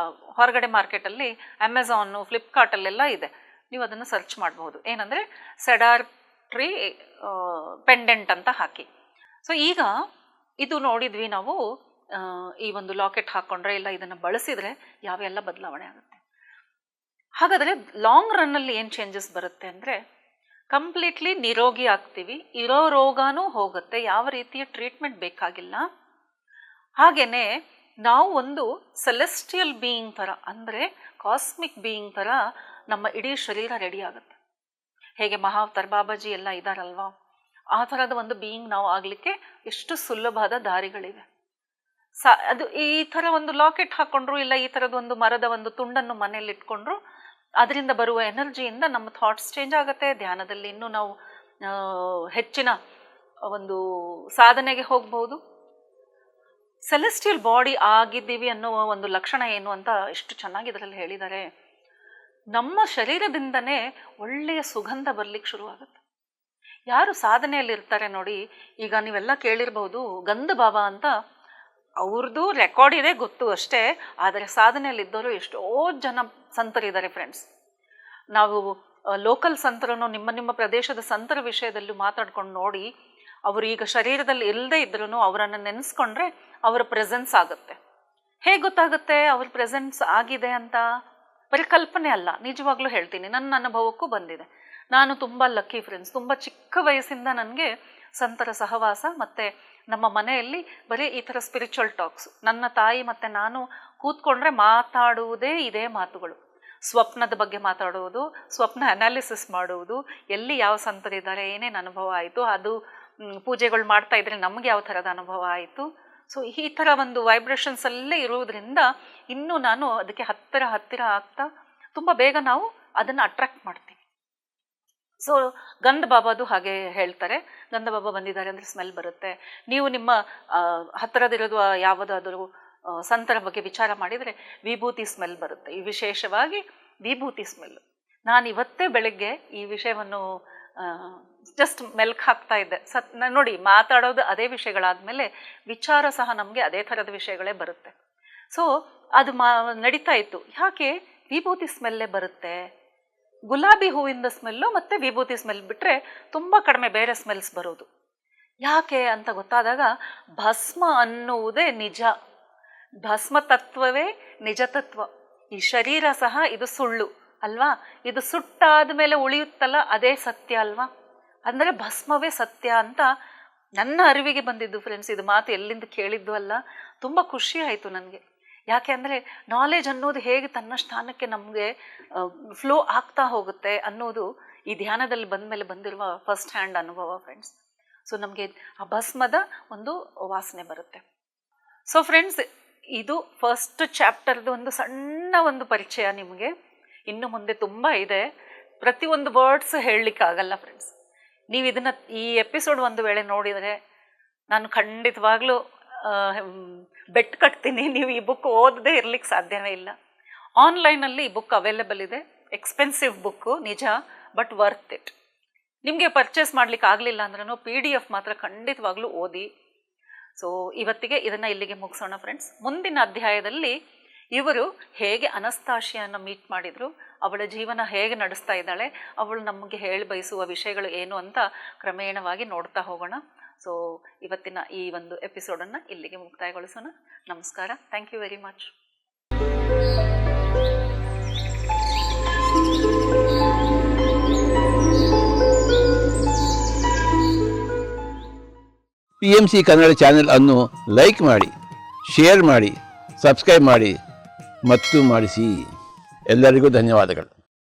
ಹೊರಗಡೆ ಮಾರ್ಕೆಟಲ್ಲಿ ಅಮೆಝಾನು, ಫ್ಲಿಪ್ಕಾರ್ಟಲ್ಲೆಲ್ಲ ಇದೆ, ನೀವು ಅದನ್ನು ಸರ್ಚ್ ಮಾಡಬಹುದು. ಏನಂದರೆ ಸೆಡಾರ್ ಟ್ರೀ ಪೆಂಡೆಂಟ್ ಅಂತ ಹಾಕಿ. ಸೊ ಈಗ ಇದು ನೋಡಿದ್ವಿ ನಾವು, ಈ ಒಂದು ಲಾಕೆಟ್ ಹಾಕ್ಕೊಂಡ್ರೆ ಇಲ್ಲ ಇದನ್ನು ಬಳಸಿದರೆ ಯಾವೆಲ್ಲ ಬದಲಾವಣೆ ಆಗುತ್ತೆ. ಹಾಗಾದರೆ ಲಾಂಗ್ ರನ್ನಲ್ಲಿ ಏನು ಚೇಂಜಸ್ ಬರುತ್ತೆ ಅಂದರೆ ಕಂಪ್ಲೀಟ್ಲಿ ನಿರೋಗಿ ಆಗ್ತೀವಿ, ಇರೋ ರೋಗನೂ ಹೋಗುತ್ತೆ, ಯಾವ ರೀತಿಯ ಟ್ರೀಟ್ಮೆಂಟ್ ಬೇಕಾಗಿಲ್ಲ. ಹಾಗೆಯೇ ನಾವು ಒಂದು ಸೆಲೆಸ್ಟಿಯಲ್ ಬೀಯಿಂಗ್ ಥರ, ಅಂದರೆ ಕಾಸ್ಮಿಕ್ ಬೀಯಿಂಗ್ ಥರ ನಮ್ಮ ಇಡೀ ಶರೀರ ರೆಡಿ ಆಗುತ್ತೆ. ಹೇಗೆ ಮಹಾವತಾರ್ ಬಾಬಾಜಿ ಎಲ್ಲ ಇದ್ದಾರಲ್ವಾ, ಆ ಥರದ ಒಂದು ಬೀಯಿಂಗ್ ನಾವು ಆಗಲಿಕ್ಕೆ ಎಷ್ಟು ಸುಲಭವಾದ ದಾರಿಗಳಿವೆ. ಅದು ಈ ಥರ ಒಂದು ಲಾಕೆಟ್ ಹಾಕ್ಕೊಂಡ್ರು, ಇಲ್ಲ ಈ ಥರದ ಒಂದು ಮರದ ಒಂದು ತುಂಡನ್ನು ಮನೆಯಲ್ಲಿ ಇಟ್ಕೊಂಡ್ರು, ಅದರಿಂದ ಬರುವ ಎನರ್ಜಿಯಿಂದ ನಮ್ಮ ಥಾಟ್ಸ್ ಚೇಂಜ್ ಆಗುತ್ತೆ. ಧ್ಯಾನದಲ್ಲಿ ಇನ್ನೂ ನಾವು ಹೆಚ್ಚಿನ ಒಂದು ಸಾಧನೆಗೆ ಹೋಗ್ಬೋದು. ಸೆಲೆಸ್ಟಿಯಲ್ ಬಾಡಿ ಆಗಿದ್ದೀವಿ ಅನ್ನುವ ಒಂದು ಲಕ್ಷಣ ಏನು ಅಂತ ಎಷ್ಟು ಚೆನ್ನಾಗಿ ಇದರಲ್ಲಿ ಹೇಳಿದ್ದಾರೆ. ನಮ್ಮ ಶರೀರದಿಂದನೇ ಒಳ್ಳೆಯ ಸುಗಂಧ ಬರಲಿಕ್ಕೆ ಶುರುವಾಗುತ್ತೆ. ಯಾರು ಸಾಧನೆಯಲ್ಲಿ ಇರ್ತಾರೆ ನೋಡಿ, ಈಗ ನೀವೆಲ್ಲ ಕೇಳಿರ್ಬೋದು ಗಂಧ ಬಾಬಾ ಅಂತ, ಅವ್ರದ್ದು ರೆಕಾರ್ಡ್ ಇದೆ ಗೊತ್ತು ಅಷ್ಟೇ, ಆದರೆ ಸಾಧನೆಯಲ್ಲಿದ್ದವರು ಎಷ್ಟೋ ಜನ ಸಂತರಿದ್ದಾರೆ ಫ್ರೆಂಡ್ಸ್. ನಾವು ಲೋಕಲ್ ಸಂತರನ್ನು, ನಿಮ್ಮ ಪ್ರದೇಶದ ಸಂತರ ವಿಷಯದಲ್ಲೂ ಮಾತಾಡ್ಕೊಂಡು ನೋಡಿ, ಅವರು ಈಗ ಶರೀರದಲ್ಲಿ ಇಲ್ಲದೆ ಇದ್ರೂ ಅವರನ್ನು ನೆನೆಸ್ಕೊಂಡ್ರೆ ಅವರ ಪ್ರೆಸೆನ್ಸ್ ಆಗುತ್ತೆ. ಹೇಗೆ ಗೊತ್ತಾಗುತ್ತೆ ಅವ್ರ ಪ್ರೆಸೆನ್ಸ್ ಆಗಿದೆ ಅಂತ? ಬರೀ ಕಲ್ಪನೆ ಅಲ್ಲ, ನಿಜವಾಗ್ಲೂ ಹೇಳ್ತೀನಿ, ನನ್ನ ಅನುಭವಕ್ಕೂ ಬಂದಿದೆ. ನಾನು ತುಂಬ ಲಕ್ಕಿ ಫ್ರೆಂಡ್ಸ್, ತುಂಬ ಚಿಕ್ಕ ವಯಸ್ಸಿಂದ ನನಗೆ ಸಂತರ ಸಹವಾಸ, ಮತ್ತು ನಮ್ಮ ಮನೆಯಲ್ಲಿ ಬರೀ ಈ ಥರ ಸ್ಪಿರಿಚುವಲ್ ಟಾಕ್ಸ್. ನನ್ನ ತಾಯಿ ಮತ್ತು ನಾನು ಕೂತ್ಕೊಂಡ್ರೆ ಮಾತಾಡುವುದೇ ಇದೇ ಮಾತುಗಳು. ಸ್ವಪ್ನದ ಬಗ್ಗೆ ಮಾತಾಡುವುದು, ಸ್ವಪ್ನ ಅನಾಲಿಸಿಸ್ ಮಾಡುವುದು, ಎಲ್ಲಿ ಯಾವ ಸಂತರಿದ್ದಾರೆ, ಏನೇನು ಅನುಭವ ಆಯಿತು, ಅದು ಪೂಜೆಗಳು ಮಾಡ್ತಾ ಇದ್ರೆ ನಮಗೆ ಯಾವ ಥರದ ಅನುಭವ ಆಯಿತು. ಸೊ ಈ ಥರ ಒಂದು ವೈಬ್ರೇಷನ್ಸಲ್ಲೇ ಇರುವುದರಿಂದ ಇನ್ನೂ ನಾನು ಅದಕ್ಕೆ ಹತ್ತಿರ ಆಗ್ತಾ ತುಂಬ ಬೇಗ ನಾವು ಅದನ್ನು ಅಟ್ರಾಕ್ಟ್ ಮಾಡ್ತೀವಿ. ಸೊ ಗಂಧ ಬಾಬಾದು ಹಾಗೆ ಹೇಳ್ತಾರೆ, ಗಂಧ ಬಾಬಾ ಬಂದಿದ್ದಾರೆ ಅಂದರೆ ಸ್ಮೆಲ್ ಬರುತ್ತೆ. ನೀವು ನಿಮ್ಮ ಹತ್ತಿರದಿರೋದು ಯಾವುದಾದರೂ ಸಂತರ ಬಗ್ಗೆ ವಿಚಾರ ಮಾಡಿದರೆ ವಿಭೂತಿ ಸ್ಮೆಲ್ ಬರುತ್ತೆ, ಈ ವಿಶೇಷವಾಗಿ ವಿಭೂತಿ ಸ್ಮೆಲ್. ನಾನು ಇವತ್ತೇ ಬೆಳಗ್ಗೆ ಈ ವಿಷಯವನ್ನು ಜಸ್ಟ್ ಮೆಲ್ಕ್ ಹಾಕ್ತಾ ಇದ್ದೆ. ನೋಡಿ, ಮಾತಾಡೋದು ಅದೇ ವಿಷಯಗಳಾದಮೇಲೆ ವಿಚಾರ ಸಹ ನಮಗೆ ಅದೇ ಥರದ ವಿಷಯಗಳೇ ಬರುತ್ತೆ. ಸೊ ಅದು ನಡೀತಾ ಇತ್ತು. ಯಾಕೆ ವಿಭೂತಿ ಸ್ಮೆಲ್ಲೇ ಬರುತ್ತೆ? ಗುಲಾಬಿ ಹೂವಿಂದ ಸ್ಮೆಲ್ಲು ಮತ್ತು ವಿಭೂತಿ ಸ್ಮೆಲ್ ಬಿಟ್ಟರೆ ತುಂಬ ಕಡಿಮೆ ಬೇರೆ ಸ್ಮೆಲ್ಸ್ ಬರೋದು. ಯಾಕೆ ಅಂತ ಗೊತ್ತಾದಾಗ, ಭಸ್ಮ ಅನ್ನುವುದೇ ನಿಜ, ಭಸ್ಮ ತತ್ವವೇ ನಿಜ ತತ್ವ. ಈ ಶರೀರ ಸಹ ಇದು ಸುಳ್ಳು ಅಲ್ವಾ, ಇದು ಸುಟ್ಟಾದ ಮೇಲೆ ಉಳಿಯುತ್ತಲ್ಲ ಅದೇ ಸತ್ಯ ಅಲ್ವಾ, ಅಂದರೆ ಭಸ್ಮವೇ ಸತ್ಯ ಅಂತ ನನ್ನ ಅರಿವಿಗೆ ಬಂದಿದ್ದು ಫ್ರೆಂಡ್ಸ್. ಇದು ಮಾತು ಎಲ್ಲಿಂದ ಕೇಳಿದ್ದು ಅಲ್ಲ, ತುಂಬ ಖುಷಿ ಆಯಿತು ನನಗೆ. ಯಾಕೆ ಅಂದರೆ ನಾಲೆಜ್ ಅನ್ನೋದು ಹೇಗೆ ತನ್ನ ಸ್ಥಾನಕ್ಕೆ ನಮಗೆ ಫ್ಲೋ ಆಗ್ತಾ ಹೋಗುತ್ತೆ ಅನ್ನೋದು ಈ ಧ್ಯಾನದಲ್ಲಿ ಬಂದ ಮೇಲೆ ಬಂದಿರುವ ಫಸ್ಟ್ ಹ್ಯಾಂಡ್ ಅನುಭವ ಫ್ರೆಂಡ್ಸ್. ಸೊ ನಮಗೆ ಆ ಭಸ್ಮದ ಒಂದು ವಾಸನೆ ಬರುತ್ತೆ. ಸೊ ಫ್ರೆಂಡ್ಸ್, ಇದು ಫಸ್ಟ್ ಚಾಪ್ಟರ್ದು ಒಂದು ಸಣ್ಣ ಒಂದು ಪರಿಚಯ ನಿಮಗೆ. ಇನ್ನು ಮುಂದೆ ತುಂಬ ಇದೆ, ಪ್ರತಿಯೊಂದು ವರ್ಡ್ಸ್ ಹೇಳಲಿಕ್ಕಾಗಲ್ಲ ಫ್ರೆಂಡ್ಸ್. ನೀವು ಇದನ್ನು ಈ ಎಪಿಸೋಡ್ ಒಂದು ವೇಳೆ ನೋಡಿದರೆ ನಾನು ಖಂಡಿತವಾಗ್ಲೂ ಬೆಟ್ ಕಟ್ತೀನಿ, ನೀವು ಈ ಬುಕ್ ಓದದೇ ಇರಲಿಕ್ಕೆ ಸಾಧ್ಯವೇ ಇಲ್ಲ. ಆನ್ಲೈನಲ್ಲಿ ಈ ಬುಕ್ ಅವೈಲೇಬಲ್ ಇದೆ. ಎಕ್ಸ್ಪೆನ್ಸಿವ್ ಬುಕ್ಕು ನಿಜ, ಬಟ್ ವರ್ತ್ ಇಟ್. ನಿಮಗೆ ಪರ್ಚೇಸ್ ಮಾಡ್ಲಿಕ್ಕೆ ಆಗಲಿಲ್ಲ ಅಂದ್ರೂ PDF ಮಾತ್ರ ಖಂಡಿತವಾಗ್ಲೂ ಓದಿ. ಸೊ ಇವತ್ತಿಗೆ ಇದನ್ನು ಇಲ್ಲಿಗೆ ಮುಗಿಸೋಣ ಫ್ರೆಂಡ್ಸ್. ಮುಂದಿನ ಅಧ್ಯಾಯದಲ್ಲಿ ಇವರು ಹೇಗೆ ಅನಸ್ತಾಶಿಯನ್ನು ಮೀಟ್ ಮಾಡಿದರು, ಅವಳ ಜೀವನ ಹೇಗೆ ನಡೆಸ್ತಾ ಇದ್ದಾಳೆ, ಅವಳು ನಮಗೆ ಹೇಳಿ ಬಯಸುವ ವಿಷಯಗಳು ಏನು ಅಂತ ಕ್ರಮೇಣವಾಗಿ ನೋಡ್ತಾ ಹೋಗೋಣ. ಸೊ ಇವತ್ತಿನ ಈ ಒಂದು ಎಪಿಸೋಡನ್ನು ಇಲ್ಲಿಗೆ ಮುಕ್ತಾಯಗೊಳಿಸೋಣ. ನಮಸ್ಕಾರ. Thank you very much. PMC Kannada channel ಅನ್ನು ಲೈಕ್ ಮಾಡಿ, ಶೇರ್ ಮಾಡಿ, ಸಬ್ಸ್ಕ್ರೈಬ್ ಮಾಡಿ ಮತ್ತು ಮಾಡಿಸಿ. ಎಲ್ಲರಿಗೂ ಧನ್ಯವಾದಗಳು.